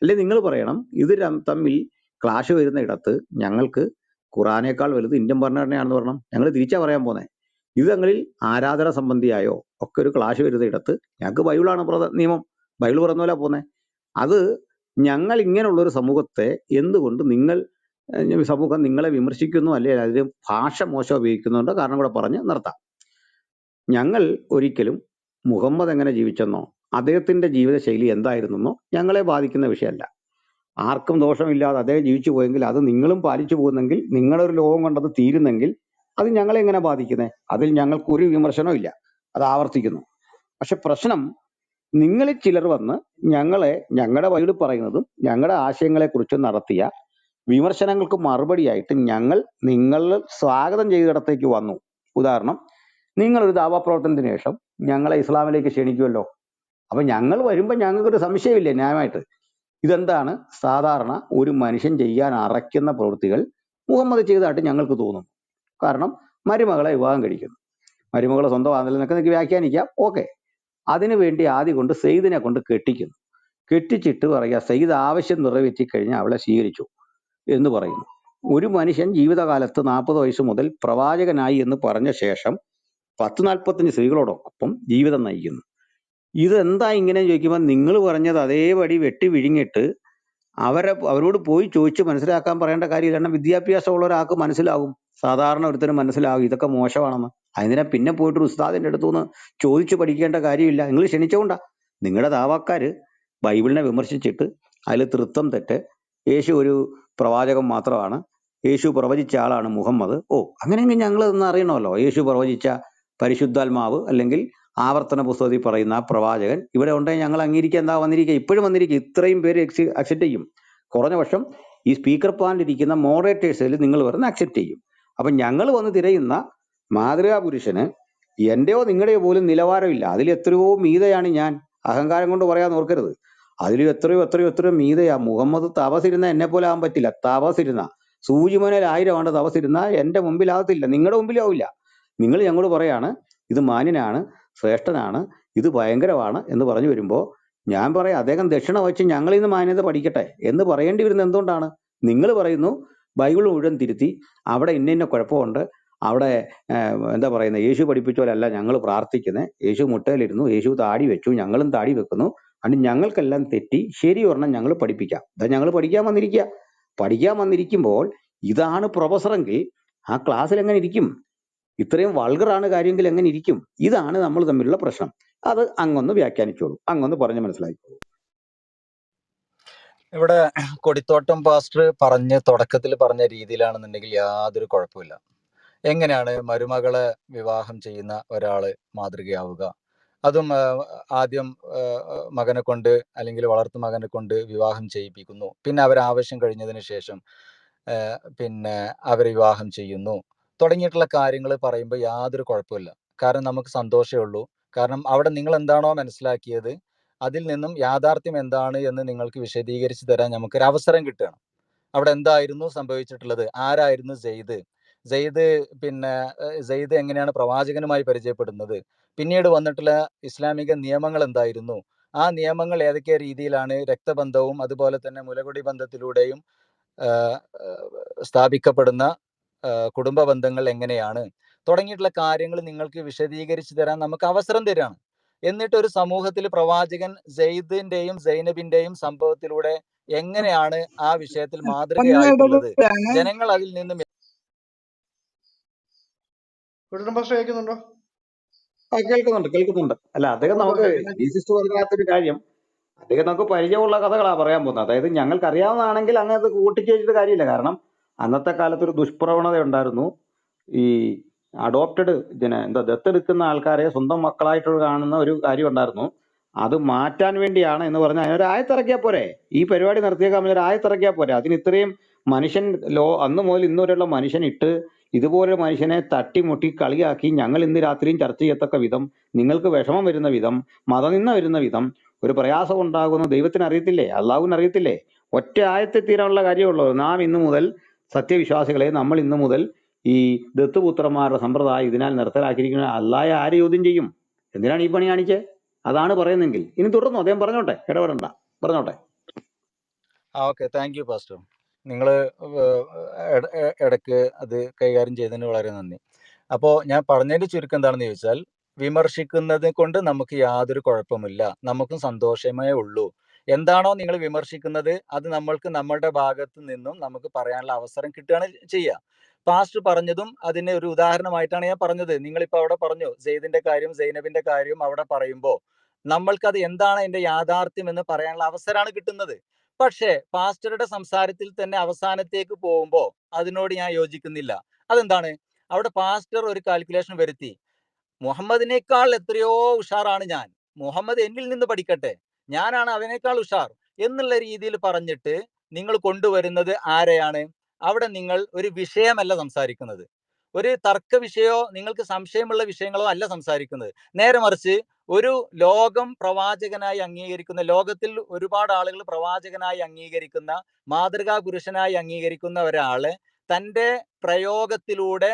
അല്ലെ നിങ്ങൾ പറയണം, ഇത് തമ്മിൽ ക്ലാഷ് വരുന്ന ഇടത്ത് ഞങ്ങൾക്ക് ഖുറാനേക്കാൾ വലുത് ഇന്ത്യൻ ഭരണഘടനയാണെന്ന് പറയണം. ഞങ്ങൾ തിരിച്ചാ പറയാൻ പോകുന്നത്. ഇത് തങ്ങളിൽ ആരാധന സംബന്ധിയായോ ഒക്കെ ഒരു ക്ലാഷ് വരുന്ന ഇടത്ത് ഞങ്ങൾക്ക് ബൈബിളാണ് നിയമം, ബൈബിൾ പറഞ്ഞ പോലെ പോകുന്നത്. അത് ഞങ്ങൾ ഇങ്ങനെയുള്ളൊരു സമൂഹത്തെ എന്തുകൊണ്ട് സമൂഹം നിങ്ങളെ വിമർശിക്കുന്നു, അല്ലെങ്കിൽ അതിന് ഭാഷ മോശം ഉപയോഗിക്കുന്നുണ്ട് കാരണം കൂടെ പറഞ്ഞ് നിർത്താം. ഞങ്ങൾ ഒരിക്കലും മുഹമ്മദ് എങ്ങനെ ജീവിച്ചെന്നോ അദ്ദേഹത്തിന്റെ ജീവിതശൈലി എന്തായിരുന്നെന്നോ ഞങ്ങളെ ബാധിക്കുന്ന വിഷയമല്ല. ആർക്കും ദോഷമില്ലാതെ അദ്ദേഹം ജീവിച്ചു പോയെങ്കിൽ അത് നിങ്ങളും പാലിച്ചു പോകുന്നെങ്കിൽ, നിങ്ങളുടെ ഒരു ലോകം കണ്ടത് തീരുന്നെങ്കിൽ അത് ഞങ്ങളെ എങ്ങനെ ബാധിക്കുന്നത്? അതിൽ ഞങ്ങൾക്ക് ഒരു വിമർശനവും ഇല്ല, അത് ആവർത്തിക്കുന്നു. പക്ഷെ പ്രശ്നം, നിങ്ങളിൽ ചിലർ വന്ന് ഞങ്ങളുടെ ബൈബിൾ പറയുന്നതും ഞങ്ങളുടെ ആശയങ്ങളെക്കുറിച്ച് നടത്തിയ വിമർശനങ്ങൾക്ക് മറുപടിയായിട്ട് നിങ്ങൾ സ്വാഗതം ചെയ്തിടത്തേക്ക് വന്നു. ഉദാഹരണം, നിങ്ങളൊരു ദാവാ പ്രവർത്തനത്തിന് ശേഷം ഞങ്ങളെ ഇസ്ലാമിലേക്ക് ക്ഷണിക്കുമല്ലോ. അപ്പൊ ഞങ്ങൾ വരുമ്പോൾ ഞങ്ങൾക്കൊരു സംശയമില്ലേ ന്യായമായിട്ട്? ഇതെന്താണ്? സാധാരണ ഒരു മനുഷ്യൻ ചെയ്യാൻ അറയ്ക്കുന്ന പ്രവൃത്തികൾ മുഹമ്മദ് ചെയ്തതായിട്ട് ഞങ്ങൾക്ക് തോന്നുന്നു. കാരണം മരുമകളെ വിവാഹം കഴിക്കുന്നു, മരുമകളെ സ്വന്തം ആണെന്നൊക്കെ നിങ്ങൾക്ക് വ്യാഖ്യാനിക്കാം, ഓക്കെ. അതിനു വേണ്ടി ആദ്യം കൊണ്ട് സെയ്ദിനെ കൊണ്ട് കെട്ടിക്കുന്നു. കെട്ടിച്ചിട്ട് പറയുക സെയ്ദ് ആവശ്യം നിറവേറ്റി കഴിഞ്ഞാൽ അവളെ സ്വീകരിച്ചു എന്ന് പറയുന്നു. ഒരു മനുഷ്യൻ ജീവിതകാലത്ത് 40 വയസ്സ് മുതൽ പ്രവാചകനായി എന്ന് പറഞ്ഞ ശേഷം 10-45 സ്ത്രീകളോടൊപ്പം ജീവിതം നയിക്കുന്നു. ഇതെന്താ ഇങ്ങനെ ചോദിക്കുമ്പോൾ നിങ്ങൾ പറഞ്ഞത് അതേപടി വെട്ടി വിഴുങ്ങിട്ട് അവരോട് പോയി ചോദിച്ച് മനസ്സിലാക്കാൻ പറയേണ്ട കാര്യമില്ല. കാരണം വിദ്യാഭ്യാസമുള്ള ഒരാൾക്ക് മനസ്സിലാകും, സാധാരണ ഒരുത്തരും മനസ്സിലാകും ഇതൊക്കെ മോശമാണെന്ന്. അതിനെ പിന്നെ പോയിട്ട് ഉസ്താദിന്റെ അടുത്തുനിന്ന് ചോദിച്ചു പഠിക്കേണ്ട കാര്യമില്ല. നിങ്ങൾ ക്ഷണിച്ചുകൊണ്ടാ. നിങ്ങളുടെ ദാവാക്കാര് ബൈബിളിനെ വിമർശിച്ചിട്ട് അതിൽ തൃത്വം തെറ്റ്, യേശു ഒരു പ്രവാചകൻ മാത്രമാണ്, യേശു പ്രവചിച്ച ആളാണ് മുഹമ്മദ്. അങ്ങനെയെങ്കിൽ ഞങ്ങൾ ഇതൊന്നും അറിയണമല്ലോ. യേശു പ്രവചിച്ച പരിശുദ്ധാത്മാവ് അല്ലെങ്കിൽ ആവർത്തന പുസ്തകത്തിൽ പറയുന്ന ആ പ്രവാചകൻ ഇവിടെ ഉണ്ടെങ്കിൽ ഞങ്ങൾ അംഗീകരിക്കാൻ എന്താ വന്നിരിക്കുക, ഇപ്പോഴും വന്നിരിക്കുക. ഇത്രയും പേര് അക്സെപ്റ്റ് ചെയ്യും. കുറഞ്ഞ പക്ഷം ഈ സ്പീക്കർ പാനിലിരിക്കുന്ന മോഡറേറ്റേഴ്സിൽ നിങ്ങൾ പറഞ്ഞ് അക്സെപ്റ്റ് ചെയ്യും. അപ്പൊ ഞങ്ങൾ വന്ന് തിരയുന്ന മാതൃകാ പുരുഷന് എന്റെയോ നിങ്ങളുടെയോ പോലും നിലവാരമില്ല. അതിൽ എത്രയോ മീതയാണ് ഞാൻ. അഹങ്കാരം കൊണ്ട് പറയാൻ ഓർക്കരുത്. അതിൽ എത്രയോ മീതയാ. മുഹമ്മദ് തപസിരുന്ന എന്നെ പോലെ ആകാൻ പറ്റില്ല. തപസിരുന്ന സൂചിമനയിൽ 1000 ആണ്ട് തപസിരുന്ന എന്റെ മുമ്പിലാകത്തില്ല, നിങ്ങളുടെ മുമ്പിലാവില്ല. നിങ്ങൾ ഞങ്ങളോട് പറയാണ് ഇത് മാന്യനാണ്, ശ്രേഷ്ഠനാണ്, ഇത് ഭയങ്കരമാണ് എന്ന് പറഞ്ഞു വരുമ്പോൾ ഞാൻ പറയാം, അദ്ദേഹം ദക്ഷിണ വച്ച് ഞങ്ങളിൽ നിന്ന് മാന്യത പഠിക്കട്ടെ എന്ന് പറയേണ്ടി വരുന്നത് എന്തുകൊണ്ടാണ്? നിങ്ങൾ പറയുന്നു ബൈബിൾ മുഴുവൻ തിരുത്തി അവിടെ ഇന്ന കുഴപ്പമുണ്ട്, അവിടെ എന്താ പറയുന്നത്, യേശു പഠിപ്പിച്ച പോലല്ല ഞങ്ങൾ പ്രാർത്ഥിക്കുന്നത്, യേശു മുട്ടയിലിരുന്നു, യേശു താടി വെച്ചു, ഞങ്ങളും താടി വെക്കുന്നു, അതുകൊണ്ട് ഞങ്ങൾക്കെല്ലാം തെറ്റി, ശരി ഒരെണ്ണം ഞങ്ങൾ പഠിപ്പിക്കാം. അതാ ഞങ്ങൾ പഠിക്കാൻ വന്നിരിക്കുമ്പോൾ ഇതാണ് പ്രൊഫസറെങ്കിൽ ആ ക്ലാസ്സിൽ എങ്ങനെ ഇരിക്കും? ഇത്രയും വൾഗറാണ് കാര്യമെങ്കിൽ എങ്ങനെ ഇരിക്കും? ഇതാണ് നമ്മൾ തമ്മിലുള്ള പ്രശ്നം. അത് അങ്ങൊന്ന് വ്യാഖ്യാനിച്ചോളൂ, അങ്ങൊന്ന് പറഞ്ഞ് മനസ്സിലാക്കിക്കോളൂ. ഇവിടെ കൊടിത്തോട്ടം പാസ്റ്റർ തുടക്കത്തിൽ പറഞ്ഞ രീതിയിലാണെന്നുണ്ടെങ്കിൽ യാതൊരു കുഴപ്പമില്ല. എങ്ങനെയാണ് മരുമകളെ വിവാഹം ചെയ്യുന്ന ഒരാള് മാതൃകയാവുക? അതും ആദ്യം മകനെ കൊണ്ട് അല്ലെങ്കിൽ വളർത്തു മകനെ കൊണ്ട് വിവാഹം ചെയ്യിപ്പിക്കുന്നു, പിന്നെ അവരാവശ്യം കഴിഞ്ഞതിന് ശേഷം പിന്നെ അവരെ വിവാഹം ചെയ്യുന്നു തുടങ്ങിയിട്ടുള്ള കാര്യങ്ങൾ പറയുമ്പോൾ യാതൊരു കുഴപ്പമില്ല. കാരണം നമുക്ക് സന്തോഷമേ ഉള്ളൂ. കാരണം അവിടെ നിങ്ങൾ എന്താണോ മനസ്സിലാക്കിയത് അതിൽ നിന്നും യാഥാർത്ഥ്യം എന്താണ് എന്ന് നിങ്ങൾക്ക് വിശദീകരിച്ച് തരാൻ നമുക്കൊരു അവസരം കിട്ടുകയാണ്. അവിടെ എന്തായിരുന്നു സംഭവിച്ചിട്ടുള്ളത്, ആരായിരുന്നു സെയ്ദ് പിന്നെ സെയ്ദ് എങ്ങനെയാണ് പ്രവാചകനുമായി പരിചയപ്പെടുന്നത്, പിന്നീട് വന്നിട്ടുള്ള ഇസ്ലാമിക നിയമങ്ങൾ എന്തായിരുന്നു, ആ നിയമങ്ങൾ ഏതൊക്കെ രീതിയിലാണ് രക്തബന്ധവും അതുപോലെ തന്നെ മുലകുടി ബന്ധത്തിലൂടെയും സ്ഥാപിക്കപ്പെടുന്ന കുടുംബ ബന്ധങ്ങൾ എങ്ങനെയാണ് തുടങ്ങിയിട്ടുള്ള കാര്യങ്ങൾ നിങ്ങൾക്ക് വിശദീകരിച്ച് തരാൻ നമുക്ക് അവസരം തരികയാണ്. എന്നിട്ട് ഒരു സമൂഹത്തിൽ പ്രവാചകൻ സെയ്ദിന്റെയും സൈനബിന്റെയും സംഭവത്തിലൂടെ എങ്ങനെയാണ് ആ വിഷയത്തിൽ ഒന്ന് മാതൃകയായിട്ടുള്ളത്, ഇടപെടുകയാണ്. ജനങ്ങൾ അതിൽ നിന്നും കുട്ടൻ പാസ്റ്റർ കേൾക്കുന്നുണ്ടോ? കേൾക്കുന്നുണ്ട്. അല്ല, അദ്ദേഹം അപ്പോൾ നമുക്ക് പിന്നെ ജീസസ് പറഞ്ഞാത്തൊരു കാര്യം, അദ്ദേഹം നമുക്ക് പരിചയമുള്ള കഥകളാ പറയാൻ പോകുന്നത്. അതായത് ഞങ്ങൾക്ക് അറിയാവുന്നതാണെങ്കിൽ അങ്ങ് അത് കൂട്ടിച്ചേച്ചിട്ട് കാര്യമില്ല. കാരണം അന്നത്തെ കാലത്ത് ഒരു ദുഷ്പ്രവണത ഉണ്ടായിരുന്നു. ഈ അഡോപ്റ്റഡ് ദത്തെടുക്കുന്ന ആൾക്കാരെ സ്വന്തം മക്കളായിട്ട് കാണുന്ന ഒരു കാര്യം ഉണ്ടായിരുന്നു. അത് മാറ്റാൻ വേണ്ടിയാണ് എന്ന് പറഞ്ഞാൽ അതിനൊരു ആയത്തിറക്കിയാൽ പോരെ? ഈ പരിപാടി നിർത്തിയേക്കാൻ ഒരു ആയത്തിറക്കിയാൽ പോരെ? അതിന് ഇത്രയും മനുഷ്യൻ അന്ന് മുതൽ ഇന്ന് വരെയുള്ള മനുഷ്യൻ ഇട്ട് ഇതുപോലെ മനുഷ്യനെ തട്ടിമുട്ടി കളിയാക്കി ഞങ്ങൾ ഇന്ന് രാത്രിയും ചർച്ച ചെയ്യത്തക്ക വിധം, നിങ്ങൾക്ക് വിഷമം വരുന്ന വിധം, മതനിന്ദ വരുന്ന വിധം ഒരു പ്രയാസം ഉണ്ടാകുമെന്ന് ദൈവത്തിന് അറിയത്തില്ലേ? അള്ളാഹുവിന് അറിയത്തില്ലേ? ഒറ്റ ആയത്തിൽ തീരാനുള്ള കാര്യമുള്ളൂ. നാം ഇന്നു മുതൽ സത്യവിശ്വാസികളെ, നമ്മൾ ഇന്നു മുതൽ ഈ ദത്തുപുത്രന്മാരുടെ സമ്പ്രദായം ഇതിനാൽ നിർത്തലാക്കിയിരിക്കുന്ന അള്ളാഹെ ആര് ചോദ്യം ചെയ്യും? എന്തിനാണ് ഈ പണി കാണിച്ചേ? അതാണ് പറയുന്നെങ്കിൽ ഇനി തുടർന്നു അദ്ദേഹം പറഞ്ഞോട്ടെ, ഇടപെടണ്ട, പറഞ്ഞോട്ടെ. Okay, thank you pastor. നിങ്ങൾ ഇടയ്ക്ക് അത് കൈകാര്യം ചെയ്തതിന് വളരെ നന്ദി. അപ്പോൾ ഞാൻ പറഞ്ഞതിൻ്റെ ചുരുക്കം എന്താണെന്ന് ചോദിച്ചാൽ, വിമർശിക്കുന്നത് കൊണ്ട് നമുക്ക് യാതൊരു കുഴപ്പമില്ല, നമുക്കും സന്തോഷമേ ഉള്ളൂ. എന്താണോ നിങ്ങൾ വിമർശിക്കുന്നത് അത് നമ്മൾക്ക് നമ്മളുടെ ഭാഗത്ത് നിന്നും നമുക്ക് പറയാനുള്ള അവസരം കിട്ടുകയാണ് ചെയ്യുക. പാസ്റ്റർ പറഞ്ഞതും അതിന് ഒരു ഉദാഹരണമായിട്ടാണ് ഞാൻ പറഞ്ഞത്. നിങ്ങളിപ്പോൾ അവിടെ പറഞ്ഞു സെയ്ദിന്റെ കാര്യം സൈനബിന്റെ കാര്യം അവിടെ പറയുമ്പോൾ നമ്മൾക്കത് എന്താണ് അതിന്റെ യാഥാർത്ഥ്യം എന്ന് പറയാനുള്ള അവസരമാണ് കിട്ടുന്നത്. പക്ഷേ പാസ്റ്ററുടെ സംസാരത്തിൽ തന്നെ അവസാനത്തേക്ക് പോകുമ്പോൾ അതിനോട് ഞാൻ യോജിക്കുന്നില്ല. അതെന്താണ്? അവിടെ പാസ്റ്റർ ഒരു കാൽക്കുലേഷൻ വരുത്തി, മുഹമ്മദിനേക്കാൾ എത്രയോ ഉഷാറാണ് ഞാൻ, മുഹമ്മദ് എന്നിൽ നിന്ന് പഠിക്കട്ടെ, ഞാനാണ് അവനേക്കാൾ ഉഷാർ എന്നുള്ള രീതിയിൽ പറഞ്ഞിട്ട് നിങ്ങൾ കൊണ്ടുവരുന്നത് ആരെയാണ്? അവിടെ നിങ്ങൾ ഒരു വിഷയമല്ല സംസാരിക്കുന്നത്, ഒരു തർക്ക വിഷയമോ നിങ്ങൾക്ക് സംശയമുള്ള വിഷയങ്ങളോ അല്ല സംസാരിക്കുന്നത്. നേരെ മറിച്ച് ഒരു ലോകം പ്രവാചകനായി അംഗീകരിക്കുന്ന, ലോകത്തിൽ ഒരുപാട് ആളുകൾ പ്രവാചകനായി അംഗീകരിക്കുന്ന, മാതൃകാ പുരുഷനായി അംഗീകരിക്കുന്ന ഒരാളെ തൻ്റെ പ്രയോഗത്തിലൂടെ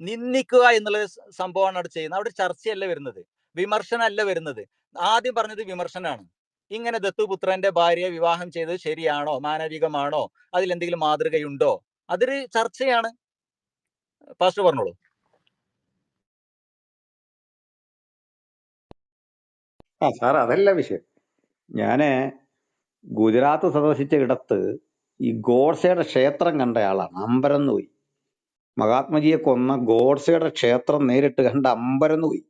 നിന്ദിക്കുക എന്നുള്ള സംഭവമാണ് അവിടെ ചെയ്യുന്നത്. അവിടെ ചർച്ചയല്ല വരുന്നത്, വിമർശനമല്ല വരുന്നത്. ആദ്യം പറഞ്ഞത് വിമർശനമാണ്. ഇങ്ങനെ ദത്തുപുത്രന്റെ ഭാര്യയെ വിവാഹം ചെയ്തത് ശരിയാണോ, മാനവികമാണോ, അതിലെന്തെങ്കിലും മാതൃകയുണ്ടോ? അതൊരു ചർച്ചയാണ്. പാസ്റ്റർ പറഞ്ഞോളൂ. സാർ, അതല്ല വിഷയം. ഞാന് ഗുജറാത്ത് സന്ദർശിച്ച ഇടത്ത് ഈ ഗോഡ്സയുടെ ക്ഷേത്രം കണ്ട ആളാണ്. അമ്പരന്ന് പോയി. മഹാത്മജിയെ കൊന്ന ഗോഡ്സയുടെ ക്ഷേത്രം നേരിട്ട് കണ്ട് അമ്പരന്ന് പോയി.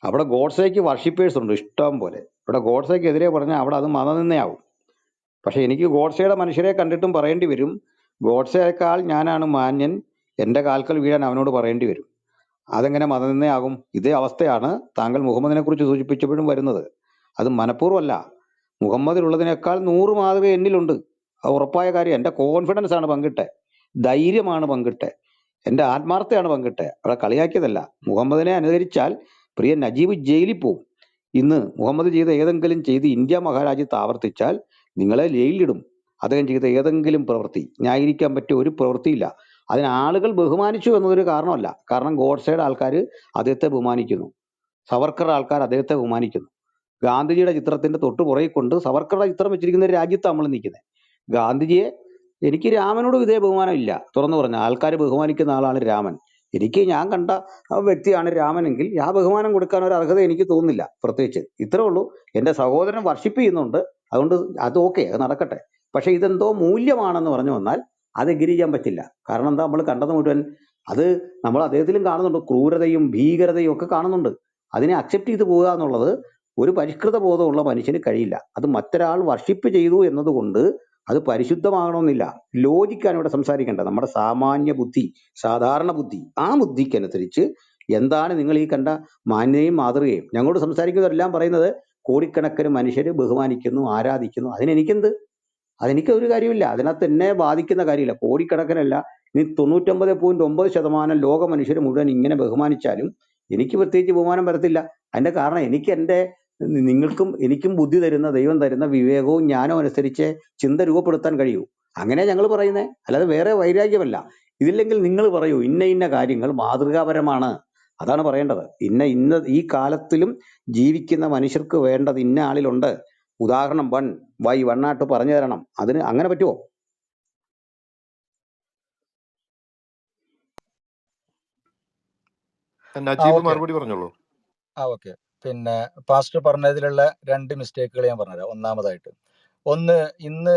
അവിടെ ഗോഡ്സേക്ക് വർഷിപ്പേഴ്സ് ഉണ്ട് ഇഷ്ടം പോലെ. ഇവിടെ ഗോഡ്സേക്ക് എതിരെ പറഞ്ഞാൽ അവിടെ അത് മതനിന്ദയാവും. പക്ഷെ എനിക്ക് ഗോഡ്സയുടെ മനുഷ്യരെ കണ്ടിട്ടും പറയേണ്ടി വരും, ഗോഡ്സേക്കാൾ ഞാനാണ് മാന്യൻ, എൻ്റെ കാൽക്കൽ വീഴാൻ അവനോട് പറയേണ്ടി വരും. അതെങ്ങനെ മതനിന്ദയാകും? ഇതേ അവസ്ഥയാണ് താങ്കൾ മുഹമ്മദിനെ കുറിച്ച് സൂചിപ്പിച്ചപ്പോഴും വരുന്നത്. അത് മനഃപൂർവ്വമല്ല. മുഹമ്മദിലുള്ളതിനേക്കാൾ 100 മാതൃക എന്നിലുണ്ട്. അത് ഉറപ്പായ കാര്യം. എൻ്റെ കോൺഫിഡൻസ് ആണ് പങ്കിട്ടെ, ധൈര്യമാണ് പങ്കിട്ടെ, എൻ്റെ ആത്മാർത്ഥയാണ് പങ്കിട്ടെ. അവിടെ കളിയാക്കിയതല്ല. മുഹമ്മദിനെ അനുകരിച്ചാൽ പ്രിയ നജീബ് ജയിലിൽ പോവും. ഇന്ന് മുഹമ്മദ് ചെയ്ത ഏതെങ്കിലും ചെയ്ത് ഇന്ത്യ മഹാരാജ്യത്ത് ആവർത്തിച്ചാൽ നിങ്ങളെ ജയിലിലിടും. അദ്ദേഹം ചെയ്ത ഏതെങ്കിലും പ്രവൃത്തി ന്യായീകരിക്കാൻ പറ്റിയ ഒരു പ്രവൃത്തിയില്ല. അതിന് ആളുകൾ ബഹുമാനിച്ചു എന്നതൊരു കാരണമല്ല. കാരണം ഗോഡ്സയുടെ ആൾക്കാർ അദ്ദേഹത്തെ ബഹുമാനിക്കുന്നു, സവർക്കറുടെ ആൾക്കാർ അദ്ദേഹത്തെ ബഹുമാനിക്കുന്നു. ഗാന്ധിജിയുടെ ചിത്രത്തിന്റെ തൊട്ട് പുറകിൽ കൊണ്ട് സവർക്കറുടെ ചിത്രം വെച്ചിരിക്കുന്ന ഒരു രാജ്യത്താണ് നമ്മൾ നിൽക്കുന്നത്. ഗാന്ധിജിയെ, എനിക്ക് രാമനോടും ഇതേ ബഹുമാനം ഇല്ല. തുറന്നു പറഞ്ഞ ആൾക്കാർ ബഹുമാനിക്കുന്ന ആളാണ് രാമൻ. ഞാൻ കണ്ട വ്യക്തിയാണ് രാമനെങ്കിൽ ആ ബഹുമാനം കൊടുക്കാൻ ഒരു അർഹത എനിക്ക് തോന്നുന്നില്ല പ്രത്യേകിച്ച്. ഇത്രേ ഉള്ളൂ. എൻ്റെ സഹോദരൻ വർഷിപ്പ് ചെയ്യുന്നുണ്ട്, അതുകൊണ്ട് അത് ഓക്കെ, അത് നടക്കട്ടെ. പക്ഷെ ഇതെന്തോ മൂല്യമാണെന്ന് പറഞ്ഞു വന്നാൽ അത് എഗ്രി ചെയ്യാൻ പറ്റില്ല. കാരണം എന്താ, നമ്മൾ കണ്ടത് മുഴുവൻ അത് നമ്മൾ അദ്ദേഹത്തിലും കാണുന്നുണ്ട്. ക്രൂരതയും ഭീകരതയും ഒക്കെ കാണുന്നുണ്ട്. അതിനെ അക്സെപ്റ്റ് ചെയ്ത് പോവുക എന്നുള്ളത് ഒരു പരിഷ്കൃത ബോധമുള്ള മനുഷ്യന് കഴിയില്ല. അത് മറ്റൊരാൾ വർഷിപ്പ് ചെയ്തു എന്നതുകൊണ്ട് അത് പരിശുദ്ധമാകണമെന്നില്ല. ലോജിക്കാണ് ഇവിടെ സംസാരിക്കേണ്ടത്. നമ്മുടെ സാമാന്യ ബുദ്ധി, സാധാരണ ബുദ്ധി, ആ ബുദ്ധിക്കനുസരിച്ച് എന്താണ് നിങ്ങൾ ഈ കണ്ട മാന്യതയും മാതൃകയും? ഞങ്ങളോട് സംസാരിക്കുന്നവരെല്ലാം പറയുന്നത് കോടിക്കണക്കിന് മനുഷ്യർ ബഹുമാനിക്കുന്നു, ആരാധിക്കുന്നു. അതെനിക്ക് ഒരു കാര്യമില്ല. അതിനകത്ത് എന്നെ ബാധിക്കുന്ന കാര്യമില്ല. കോടിക്കണക്കിനല്ല, ഇനി 99.9% ലോക മനുഷ്യർ മുഴുവൻ ഇങ്ങനെ ബഹുമാനിച്ചാലും എനിക്ക് പ്രത്യേകിച്ച് ബഹുമാനം വരത്തില്ല. അതിന്റെ കാരണം നിങ്ങൾക്കും എനിക്കും ബുദ്ധി തരുന്ന ദൈവം തരുന്ന വിവേകവും ജ്ഞാനവും അനുസരിച്ച് ചിന്ത രൂപപ്പെടുത്താൻ കഴിയൂ. അങ്ങനെ ഞങ്ങൾ പറയുന്നേ, അല്ലാതെ വേറെ വൈരാഗ്യമല്ല. ഇതില്ലെങ്കിൽ നിങ്ങൾ പറയൂ ഇന്ന ഇന്ന കാര്യങ്ങൾ മാതൃകാപരമാണ്, അതാണ് പറയേണ്ടത്. ഇന്ന ഈ കാലത്തിലും ജീവിക്കുന്ന മനുഷ്യർക്ക് വേണ്ടത് ഇന്ന ആളിലുണ്ട്, ഉദാഹരണം 1 പറഞ്ഞു തരണം. അതിന് അങ്ങനെ പറ്റുമോ? നജീബ് ഓക്കെ മറുപടി പറഞ്ഞോളൂ. ഓക്കെ. പിന്നെ പാസ്റ്റർ പറഞ്ഞതിലുള്ള 2 മിസ്റ്റേക്കുകൾ ഞാൻ പറഞ്ഞുതരാം. ഒന്നാമതായിട്ട്, ഒന്ന്, ഇന്ന്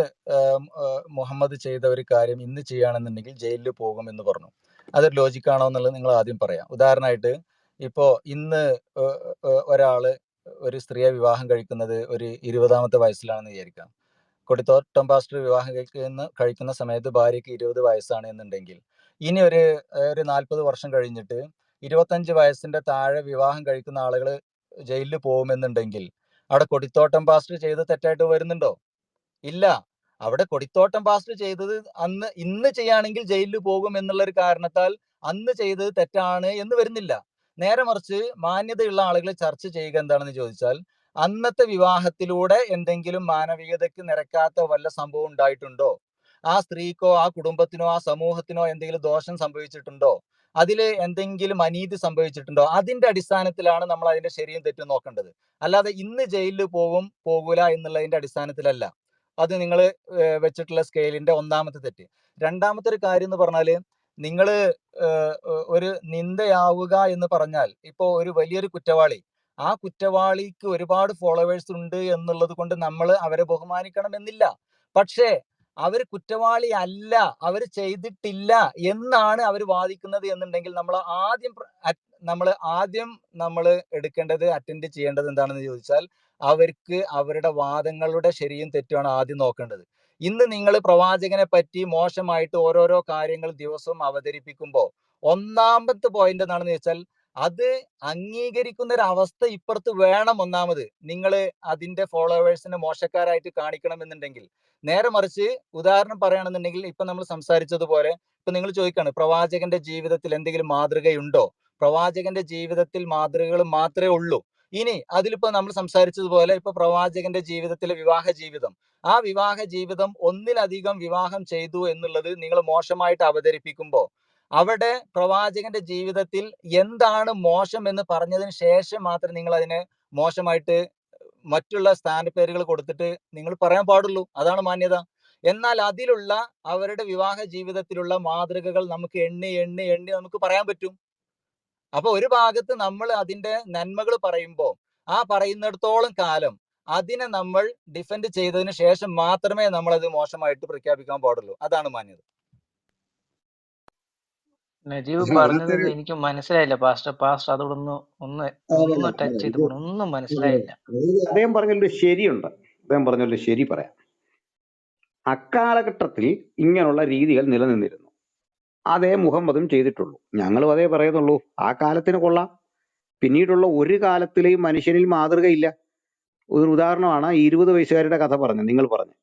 മുഹമ്മദ് ചെയ്ത ഒരു കാര്യം ഇന്ന് ചെയ്യുകയാണെന്നുണ്ടെങ്കിൽ ജയിലിൽ പോകും എന്ന് പറഞ്ഞു. അതൊരു ലോജിക്കാണോ എന്നുള്ളത് നിങ്ങൾ ആദ്യം പറയാം. ഉദാഹരണമായിട്ട്, ഇപ്പോൾ ഇന്ന് ഒരാള് ഒരു സ്ത്രീയെ വിവാഹം കഴിക്കുന്നത് ഒരു 20ാമത്തെ വയസ്സിലാണെന്ന് വിചാരിക്കാം. കൊടിത്തോട്ടം പാസ്റ്റർ വിവാഹം കഴിക്കുന്ന സമയത്ത് ഭാര്യയ്ക്ക് 20 വയസ്സാണ് എന്നുണ്ടെങ്കിൽ, ഇനി ഒരു 40 വർഷം കഴിഞ്ഞിട്ട് 25 വയസ്സിന്റെ താഴെ വിവാഹം കഴിക്കുന്ന ആളുകൾ ജയിലിൽ പോകുമെന്നുണ്ടെങ്കിൽ അവിടെ കൊടിത്തോട്ടം പാസ്റ്റർ ചെയ്ത് തെറ്റായിട്ട് വരുന്നുണ്ടോ? ഇല്ല. അവിടെ കൊടിത്തോട്ടം പാസ്റ്റർ ചെയ്തത് ഇന്ന് ചെയ്യുകയാണെങ്കിൽ ജയിലിൽ പോകും എന്നുള്ള ഒരു കാരണത്താൽ അന്ന് ചെയ്തത് തെറ്റാണ് എന്ന് വരുന്നില്ല. നേരെ മറിച്ച് മാന്യതയുള്ള ആളുകൾ ചർച്ച ചെയ്യുക എന്താണെന്ന് ചോദിച്ചാൽ, അന്നത്തെ വിവാഹത്തിലൂടെ എന്തെങ്കിലും മാനവികതയ്ക്ക് നിരക്കാത്ത വല്ല സംഭവം ഉണ്ടായിട്ടുണ്ടോ? ആ സ്ത്രീക്കോ ആ കുടുംബത്തിനോ ആ സമൂഹത്തിനോ എന്തെങ്കിലും ദോഷം സംഭവിച്ചിട്ടുണ്ടോ? അതിൽ എന്തെങ്കിലും അനീതി സംഭവിച്ചിട്ടുണ്ടോ? അതിന്റെ അടിസ്ഥാനത്തിലാണ് നമ്മൾ അതിന്റെ ശരിയും തെറ്റും നോക്കേണ്ടത്. അല്ലാതെ ഇന്ന് ജയിലിൽ പോകൂല എന്നുള്ളതിന്റെ അടിസ്ഥാനത്തിലല്ല. അത് നിങ്ങൾ വെച്ചിട്ടുള്ള സ്കെയിലിന്റെ ഒന്നാമത്തെ തെറ്റ്. രണ്ടാമത്തെ ഒരു കാര്യം എന്ന് പറഞ്ഞാല്, നിങ്ങൾ ഒരു നിന്ദയാവുക എന്ന് പറഞ്ഞാൽ, ഇപ്പോൾ ഒരു വലിയൊരു കുറ്റവാളി, ആ കുറ്റവാളിക്ക് ഒരുപാട് ഫോളോവേഴ്സ് ഉണ്ട് എന്നുള്ളത് കൊണ്ട് നമ്മൾ അവരെ ബഹുമാനിക്കണം എന്നില്ല. പക്ഷേ അവർ കുറ്റവാളി അല്ല, അവർ ചെയ്തിട്ടില്ല എന്നാണ് അവർ വാദിക്കുന്നത് എന്നുണ്ടെങ്കിൽ നമ്മൾ എടുക്കേണ്ടത്, അറ്റൻഡ് ചെയ്യേണ്ടത് എന്താണെന്ന് ചോദിച്ചാൽ, അവർക്ക് അവരുടെ വാദങ്ങളുടെ ശരിയും തെറ്റുമാണ് ആദ്യം നോക്കേണ്ടത്. ഇന്ന് നിങ്ങൾ പ്രവാചകനെ പറ്റി മോശമായിട്ട് ഓരോരോ കാര്യങ്ങൾ ദിവസവും അവതരിപ്പിക്കുമ്പോൾ ഒന്നാമത്തെ പോയിന്റ് എന്താണെന്ന് വെച്ചാൽ, അത് അംഗീകരിക്കുന്ന ഒരു അവസ്ഥ ഇപ്പുറത്ത് വേണം. ഒന്നാമത് നിങ്ങൾ അതിന്റെ ഫോളോവേഴ്സിനെ മോശക്കാരായിട്ട് കാണിക്കണമെന്നുണ്ടെങ്കിൽ. നേരെ മറിച്ച് ഉദാഹരണം പറയുകയാണെന്നുണ്ടെങ്കിൽ, ഇപ്പൊ നമ്മൾ സംസാരിച്ചതുപോലെ, ഇപ്പൊ നിങ്ങൾ ചോദിക്കാണ് പ്രവാചകന്റെ ജീവിതത്തിൽ എന്തെങ്കിലും മാതൃകയുണ്ടോ? പ്രവാചകന്റെ ജീവിതത്തിൽ മാതൃകകൾ മാത്രമേ ഉള്ളൂ. ഇനി അതിലിപ്പോ നമ്മൾ സംസാരിച്ചതുപോലെ, ഇപ്പൊ പ്രവാചകന്റെ ജീവിതത്തിലെ വിവാഹ ജീവിതം, ആ വിവാഹ ജീവിതം ഒന്നിലധികം വിവാഹം ചെയ്തു എന്നുള്ളത് നിങ്ങൾ മോശമായിട്ട് അവതരിപ്പിക്കുമ്പോൾ, അവിടെ പ്രവാചകന്റെ ജീവിതത്തിൽ എന്താണ് മോശം എന്ന് പറഞ്ഞതിന് ശേഷം മാത്രം നിങ്ങൾ അതിനെ മോശമായിട്ട് മറ്റുള്ള സ്ഥാനപ്പേരുകൾ കൊടുത്തിട്ട് നിങ്ങൾ പറയാൻ പാടുള്ളൂ. അതാണ് മാന്യത. എന്നാൽ അതിലുള്ള അവരുടെ വിവാഹ ജീവിതത്തിലുള്ള മാതൃകകൾ നമുക്ക് എണ്ണി എണ്ണി എണ്ണി നമുക്ക് പറയാൻ പറ്റും. അപ്പൊ ഒരു ഭാഗത്ത് നമ്മൾ അതിന്റെ നന്മകൾ പറയുമ്പോൾ, ആ പറയുന്നിടത്തോളം കാലം അതിനെ നമ്മൾ ഡിഫെൻഡ് ചെയ്തതിന് ശേഷം മാത്രമേ നമ്മൾ അത് മോശമായിട്ട് പ്രഖ്യാപിക്കാൻ പാടുള്ളൂ. അതാണ് മാന്യത. നജീബ് അതിനകത്ത് പറഞ്ഞതൊന്നും എനിക്ക് മനസ്സിലായില്ല പാസ്റ്റർ അതോടെ ഒന്ന് ടച്ച് ചെയ്ത് പോണം. ഒന്നും മനസ്സിലായില്ല. അദ്ദേഹം പറഞ്ഞൊരു ശരിയുണ്ട്. അദ്ദേഹം പറഞ്ഞൊരു ശരി പറയാം. അക്കാലഘട്ടത്തിൽ ഇങ്ങനെയുള്ള രീതികൾ നിലനിന്നിരുന്നു. അതേ മുഹമ്മദും ചെയ്തിട്ടുള്ളൂ. ഞങ്ങളും അതേ പറയുന്നുള്ളൂ. ആ കാലത്തിന് കൊള്ളാം. പിന്നീടുള്ള ഒരു കാലത്തിലെയും മനുഷ്യനിൽ മാതൃകയില്ല. ഒരു ഉദാഹരണമാണ് ഈ 20 വയസ്സുകാരുടെ കഥ പറഞ്ഞു, നിങ്ങൾ പറഞ്ഞു.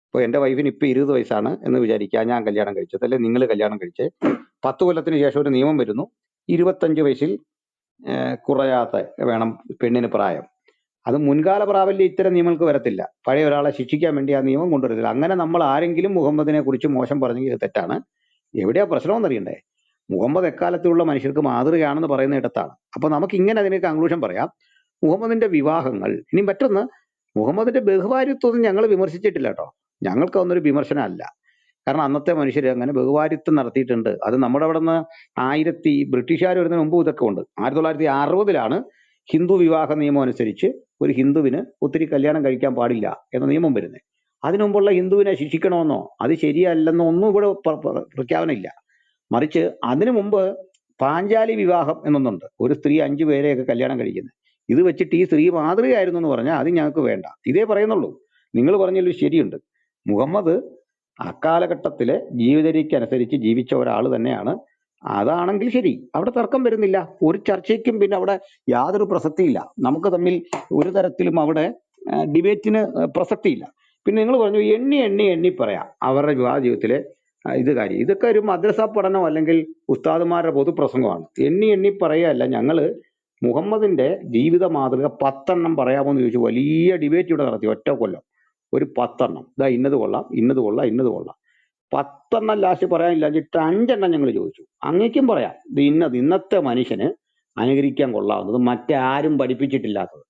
ഇപ്പോൾ എൻ്റെ വൈഫിന് ഇപ്പൊ 20 വയസ്സാണ് എന്ന് വിചാരിക്കുക, ഞാൻ കല്യാണം കഴിച്ചത്, അല്ലെ നിങ്ങൾ കല്യാണം കഴിച്ച് 10 കൊല്ലത്തിന് ശേഷം ഒരു നിയമം വരുന്നു, 25 വയസ്സിൽ കുറയാത്ത വേണം പെണ്ണിന് പ്രായം. അത് മുൻകാല പ്രാബല്യം ഇത്തരം നിയമങ്ങൾക്ക് വരത്തില്ല. പഴയ ഒരാളെ ശിക്ഷിക്കാൻ വേണ്ടി ആ നിയമം കൊണ്ടുവരത്തില്ല. അങ്ങനെ നമ്മൾ ആരെങ്കിലും മുഹമ്മദിനെ കുറിച്ച് മോശം പറഞ്ഞെങ്കിൽ ഇത് തെറ്റാണ്. എവിടെയാ പ്രശ്നമെന്ന് അറിയണ്ടേ? മുഹമ്മദ് എക്കാലത്തുള്ള മനുഷ്യർക്ക് മാതൃകയാണെന്ന് പറയുന്ന ഇടത്താണ്. അപ്പൊ നമുക്ക് ഇങ്ങനെ അതിന് കൺക്ലൂഷൻ പറയാം. മുഹമ്മദിന്റെ വിവാഹങ്ങൾ, ഇനി മറ്റൊന്ന്, മുഹമ്മദിന്റെ ബഹുഭാര്യത്വം ഞങ്ങൾ വിമർശിച്ചിട്ടില്ല കേട്ടോ. ഞങ്ങൾക്ക് അതൊന്നൊരു വിമർശനമല്ല. കാരണം അന്നത്തെ മനുഷ്യർ അങ്ങനെ ബഹുഭാര്യത്വം നടത്തിയിട്ടുണ്ട്. അത് നമ്മുടെ അവിടെ നിന്ന് ബ്രിട്ടീഷുകാർ വരുന്നതിന് മുമ്പ് ഇതൊക്കെ ഉണ്ട്. 1960-ലാണ് ഹിന്ദു വിവാഹ നിയമം അനുസരിച്ച് ഒരു ഹിന്ദുവിന് ഒത്തിരി കല്യാണം കഴിക്കാൻ പാടില്ല എന്ന നിയമം വരുന്നത്. അതിനു മുമ്പുള്ള ഹിന്ദുവിനെ ശിക്ഷിക്കണമെന്നോ അത് ശരിയല്ലെന്നോ ഒന്നും ഇവിടെ പ്രഖ്യാപനമില്ല. മറിച്ച് അതിനു മുമ്പ് പാഞ്ചാലി വിവാഹം എന്നൊന്നുണ്ട്. ഒരു സ്ത്രീ 5 പേരെയൊക്കെ കല്യാണം കഴിക്കുന്നത്. ഇത് വെച്ചിട്ട് ഈ സ്ത്രീ മാതൃകയായിരുന്നു എന്ന് പറഞ്ഞാൽ അത് ഞങ്ങൾക്ക് വേണ്ട. ഇതേ പറയുന്നുള്ളൂ. നിങ്ങൾ പറഞ്ഞതിൽ ശരിയുണ്ട്. മുഹമ്മദ് അക്കാലഘട്ടത്തിലെ ജീവിതരീതിക്കനുസരിച്ച് ജീവിച്ച ഒരാൾ തന്നെയാണ്. അതാണെങ്കിൽ ശരി, അവിടെ തർക്കം വരുന്നില്ല. ഒരു ചർച്ചയ്ക്കും പിന്നെ അവിടെ യാതൊരു പ്രസക്തിയില്ല. നമുക്ക് തമ്മിൽ ഒരു തരത്തിലും അവിടെ ഡിബേറ്റിന് പ്രസക്തിയില്ല. പിന്നെ നിങ്ങൾ പറഞ്ഞു എണ്ണി എണ്ണി എണ്ണി പറയാം അവരുടെ വിവാഹ ജീവിതത്തിലെ ഇതൊക്കെ ഒരു മദ്രസ പഠനം അല്ലെങ്കിൽ ഉസ്താദുമാരുടെ പൊതുപ്രസംഗമാണ്. എണ്ണി എണ്ണി പറയുകയല്ല. ഞങ്ങള് മുഹമ്മദിന്റെ ജീവിത മാതൃക 10 പറയാമോ എന്ന് ചോദിച്ചു വലിയ ഡിബേറ്റ് ഇവിടെ നടത്തി ഒറ്റ കൊല്ലം. ഒരു 10 ഇതാ ഇന്നത് കൊള്ളാം, ഇന്നത് കൊള്ളാം, ഇന്നത് കൊള്ളാം. 10 ലാസ്റ്റ് പറയാനില്ലാഞ്ഞിട്ട് 5 ഞങ്ങൾ ചോദിച്ചു. അങ്ങേക്കും പറയാം ഇത് ഇന്നത്, ഇന്നത്തെ മനുഷ്യന് അനുകരിക്കാൻ കൊള്ളാവുന്നത്, മറ്റാരും പഠിപ്പിച്ചിട്ടില്ലാത്തത്,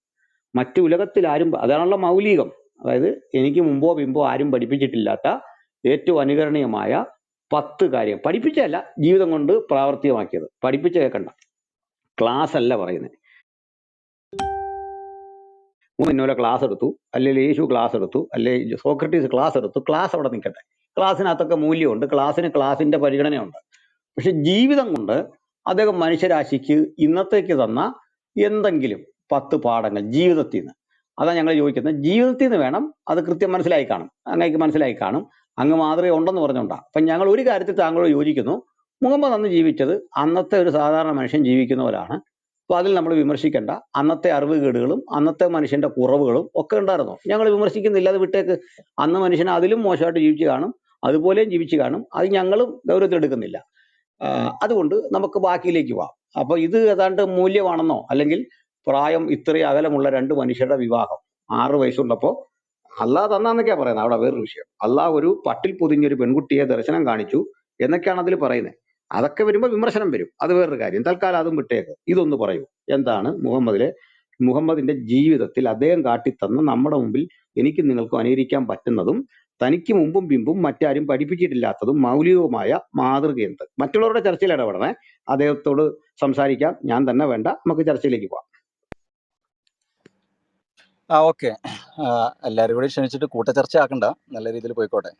മറ്റു ഉലകത്തിൽ ആരും, അതാണുള്ള മൗലികം. അതായത് എനിക്ക് മുമ്പോ പിമ്പോ ആരും പഠിപ്പിച്ചിട്ടില്ലാത്ത ഏറ്റവും അനുകരണീയമായ 10 കാര്യം. പഠിപ്പിച്ചതല്ല, ജീവിതം കൊണ്ട് പ്രാവർത്തികമാക്കിയത്. പഠിപ്പിച്ച കേൾക്കണ്ട, ക്ലാസ് അല്ല പറയുന്നത്. ഇന്നോലെ ക്ലാസ് എടുത്തു, അല്ലെങ്കിൽ യേശു ക്ലാസ് എടുത്തു, അല്ലെങ്കിൽ സോക്രട്ടീസ് ക്ലാസ് എടുത്തു. ക്ലാസ് അവിടെ നിൽക്കട്ടെ, ക്ലാസ്സിനകത്തൊക്കെ മൂല്യമുണ്ട്, ക്ലാസ്സിന്റെ പരിഗണനയുണ്ട്. പക്ഷെ ജീവിതം കൊണ്ട് അദ്ദേഹം മനുഷ്യരാശിക്ക് ഇന്നത്തേക്ക് തന്ന എന്തെങ്കിലും 10 പാഠങ്ങൾ ജീവിതത്തിൽ നിന്ന്, അതാ ഞങ്ങൾ ചോദിക്കുന്നത്. ജീവിതത്തിൽ നിന്ന് വേണം, അത് കൃത്യം മനസ്സിലായി കാണും, അങ്ങേക്ക് മനസ്സിലായി കാണും, അങ്ങ് മാതൃക ഉണ്ടെന്ന് പറഞ്ഞുകൊണ്ടാ. അപ്പം ഞങ്ങൾ ഒരു കാര്യത്തിൽ താങ്കളോട് യോജിക്കുന്നു, മുഹമ്മദ് അന്ന് ജീവിച്ചത് അന്നത്തെ ഒരു സാധാരണ മനുഷ്യൻ ജീവിക്കുന്ന പോലാണ്. അപ്പൊ അതിൽ നമ്മൾ വിമർശിക്കേണ്ട. അന്നത്തെ അറിവുകേടുകളും അന്നത്തെ മനുഷ്യന്റെ കുറവുകളും ഒക്കെ ഉണ്ടായിരുന്നു, ഞങ്ങൾ വിമർശിക്കുന്നില്ല, അത് വിട്ടേക്ക്. അന്ന് മനുഷ്യൻ അതിലും മോശമായിട്ട് ജീവിച്ചു കാണും, അതുപോലെയും ജീവിച്ചു കാണും, അത് ഞങ്ങളും ഗൗരവത്തിലെടുക്കുന്നില്ല. അതുകൊണ്ട് നമുക്ക് ബാക്കിയിലേക്ക് പോവാം. അപ്പൊ ഇത് ഏതാണ്ട് മൂല്യമാണെന്നോ, അല്ലെങ്കിൽ പ്രായം ഇത്രയും അകലമുള്ള 2 മനുഷ്യരുടെ വിവാഹം 6 വയസ്സുള്ളപ്പോ അള്ളാഹ് തന്നാന്നൊക്കെയാ പറയുന്നത്, അവിടെ വേറൊരു വിഷയം. അള്ളാഹ് ഒരു പട്ടിൽ പൊതിഞ്ഞൊരു പെൺകുട്ടിയെ ദർശനം കാണിച്ചു എന്നൊക്കെയാണ് അതിൽ പറയുന്നത്. അതൊക്കെ വരുമ്പോൾ വിമർശനം വരും, അത് വേറൊരു കാര്യം. തൽക്കാലം അതും വിട്ടേക്ക്. ഇതൊന്ന് പറയൂ, എന്താണ് മുഹമ്മദിന്റെ ജീവിതത്തിൽ അദ്ദേഹം കാട്ടിത്തന്ന നമ്മുടെ മുമ്പിൽ എനിക്ക് നിങ്ങൾക്കും അനുകരിക്കാൻ പറ്റുന്നതും തനിക്ക് മുമ്പും പിമ്പും മറ്റാരും പഠിപ്പിച്ചിട്ടില്ലാത്തതും മൗലികവുമായ മാതൃക എന്ത്? മറ്റുള്ളവരുടെ ചർച്ചയിൽ ഇടപെടണേ, അദ്ദേഹത്തോട് സംസാരിക്കാം, ഞാൻ തന്നെ വേണ്ട, നമുക്ക് ചർച്ചയിലേക്ക് പോവാം. ഓക്കെ. എല്ലാവരും കൂടി ക്ഷണിച്ചിട്ട് കൂട്ടചർച്ച ആക്കണ്ട, നല്ല രീതിയിൽ പോയിക്കോട്ടെ.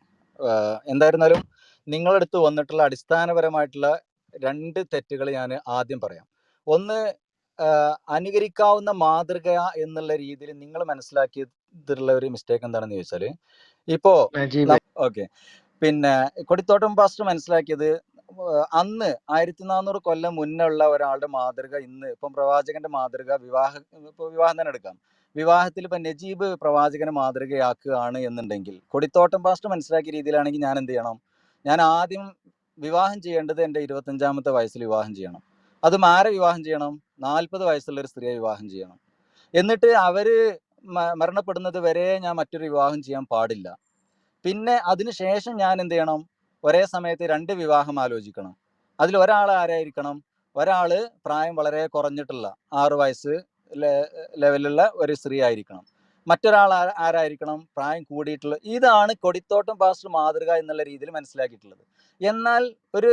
എന്തായിരുന്നാലും നിങ്ങളടുത്ത് വന്നിട്ടുള്ള അടിസ്ഥാനപരമായിട്ടുള്ള 2 തെറ്റുകൾ ഞാൻ ആദ്യം പറയാം. ഒന്ന്, അനുകരിക്കാവുന്ന മാതൃക എന്നുള്ള രീതിയിൽ നിങ്ങൾ മനസ്സിലാക്കിയിട്ടുള്ള ഒരു മിസ്റ്റേക്ക് എന്താണെന്ന് ചോദിച്ചാൽ, ഇപ്പോ നജീബ് ഓക്കെ, പിന്നെ കൊടിത്തോട്ടം പാസ്റ്റർ മനസ്സിലാക്കിയത് അന്ന് 1400 കൊല്ലം മുന്നേ ഉള്ള ഒരാളുടെ മാതൃക ഇന്ന് ഇപ്പം പ്രവാചകന്റെ മാതൃക വിവാഹം തന്നെ എടുക്കാം. വിവാഹത്തിൽ ഇപ്പം നജീബ് പ്രവാചകനെ മാതൃകയാക്കുകയാണ് എന്നുണ്ടെങ്കിൽ കൊടിത്തോട്ടം പാസ്റ്റർ മനസ്സിലാക്കിയ രീതിയിലാണെങ്കിൽ ഞാൻ എന്ത് ചെയ്യണം? ഞാൻ ആദ്യം വിവാഹം ചെയ്യേണ്ടത് എൻ്റെ 25-ാമത്തെ വയസ്സിൽ വിവാഹം ചെയ്യണം. അതും ആരെ വിവാഹം ചെയ്യണം? 40 വയസ്സുള്ള ഒരു സ്ത്രീയെ വിവാഹം ചെയ്യണം. എന്നിട്ട് അവര് മരണപ്പെടുന്നത് വരെ ഞാൻ മറ്റൊരു വിവാഹം ചെയ്യാൻ പാടില്ല. പിന്നെ അതിനുശേഷം ഞാൻ എന്ത് ചെയ്യണം? ഒരേ സമയത്ത് 2 വിവാഹം ആലോചിക്കണം. അതിൽ ഒരാൾ ആരായിരിക്കണം? ഒരാൾ പ്രായം വളരെ കുറഞ്ഞിട്ടുള്ള 6 വയസ്സ് ലെവലുള്ള ഒരു സ്ത്രീ ആയിരിക്കണം. മറ്റൊരാൾ ആരായിരിക്കണം? പ്രായം കൂടിയിട്ടുള്ള. ഇതാണ് കൊടിത്തോട്ടം പാസ്റ്റർ മാതൃക എന്നുള്ള രീതിയിൽ മനസ്സിലാക്കിയിട്ടുള്ളത്. എന്നാൽ ഒരു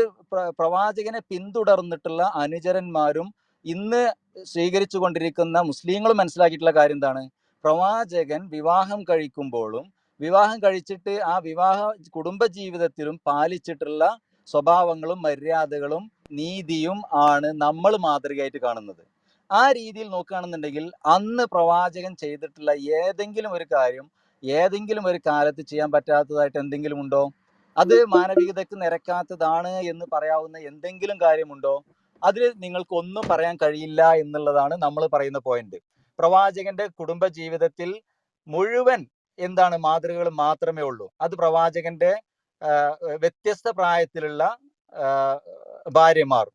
പ്രവാചകനെ പിന്തുടർന്നിട്ടുള്ള അനുചരന്മാരും ഇന്ന് സ്വീകരിച്ചു കൊണ്ടിരിക്കുന്ന മുസ്ലിങ്ങളും മനസ്സിലാക്കിയിട്ടുള്ള കാര്യം എന്താണ്? പ്രവാചകൻ വിവാഹം കഴിക്കുമ്പോഴും വിവാഹം കഴിച്ചിട്ട് ആ കുടുംബ ജീവിതത്തിലും പാലിച്ചിട്ടുള്ള സ്വഭാവങ്ങളും മര്യാദകളും നീതിയും ആണ് നമ്മൾ മാതൃകയായിട്ട് കാണുന്നത്. ആ രീതിയിൽ നോക്കുകയാണെന്നുണ്ടെങ്കിൽ അന്ന് പ്രവാചകൻ ചെയ്തിട്ടുള്ള ഏതെങ്കിലും ഒരു കാര്യം ഏതെങ്കിലും ഒരു കാലത്ത് ചെയ്യാൻ പറ്റാത്തതായിട്ട് എന്തെങ്കിലും ഉണ്ടോ? അത് മാനവികതയ്ക്ക് നിരക്കാത്തതാണ് എന്ന് പറയാവുന്ന എന്തെങ്കിലും കാര്യമുണ്ടോ? അതിൽ നിങ്ങൾക്ക് ഒന്നും പറയാൻ കഴിയില്ല എന്നുള്ളതാണ് നമ്മൾ പറയുന്ന പോയിന്റ്. പ്രവാചകന്റെ കുടുംബ ജീവിതത്തിൽ മുഴുവൻ എന്താണ് മാതൃകകൾ മാത്രമേ ഉള്ളൂ. അത് പ്രവാചകന്റെ വ്യത്യസ്ത പ്രായത്തിലുള്ള ഭാര്യമാർ,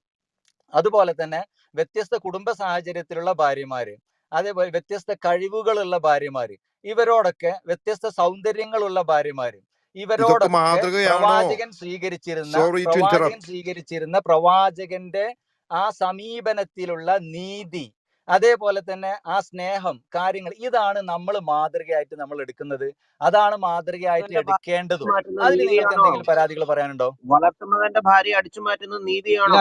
അതുപോലെ തന്നെ വ്യത്യസ്ത കുടുംബ സാഹചര്യത്തിലുള്ള ഭാര്യമാര്, അതേപോലെ വ്യത്യസ്ത കഴിവുകളുള്ള ഭാര്യമാര്, ഇവരോടൊക്കെ വ്യത്യസ്ത സൗന്ദര്യങ്ങളുള്ള ഭാര്യമാര്, ഇവരോടൊക്കെ പ്രവാചകൻ സ്വീകരിച്ചിരുന്ന പ്രവാചകന്റെ ആ സമീപനത്തിലുള്ള നീതി, അതേപോലെ തന്നെ ആ സ്നേഹം, കാര്യങ്ങൾ, ഇതാണ് നമ്മൾ മാതൃകയായിട്ട് നമ്മൾ എടുക്കുന്നത്. അതാണ് മാതൃകയായിട്ട് എടുക്കേണ്ടതും. അതിൽ നിങ്ങൾക്ക് എന്തെങ്കിലും പരാതികൾ പറയാനുണ്ടോ? വളർത്തുന്നതിന്റെ ഭാര്യ അടിച്ചു മാറ്റുന്നത് നീതിയാണോ?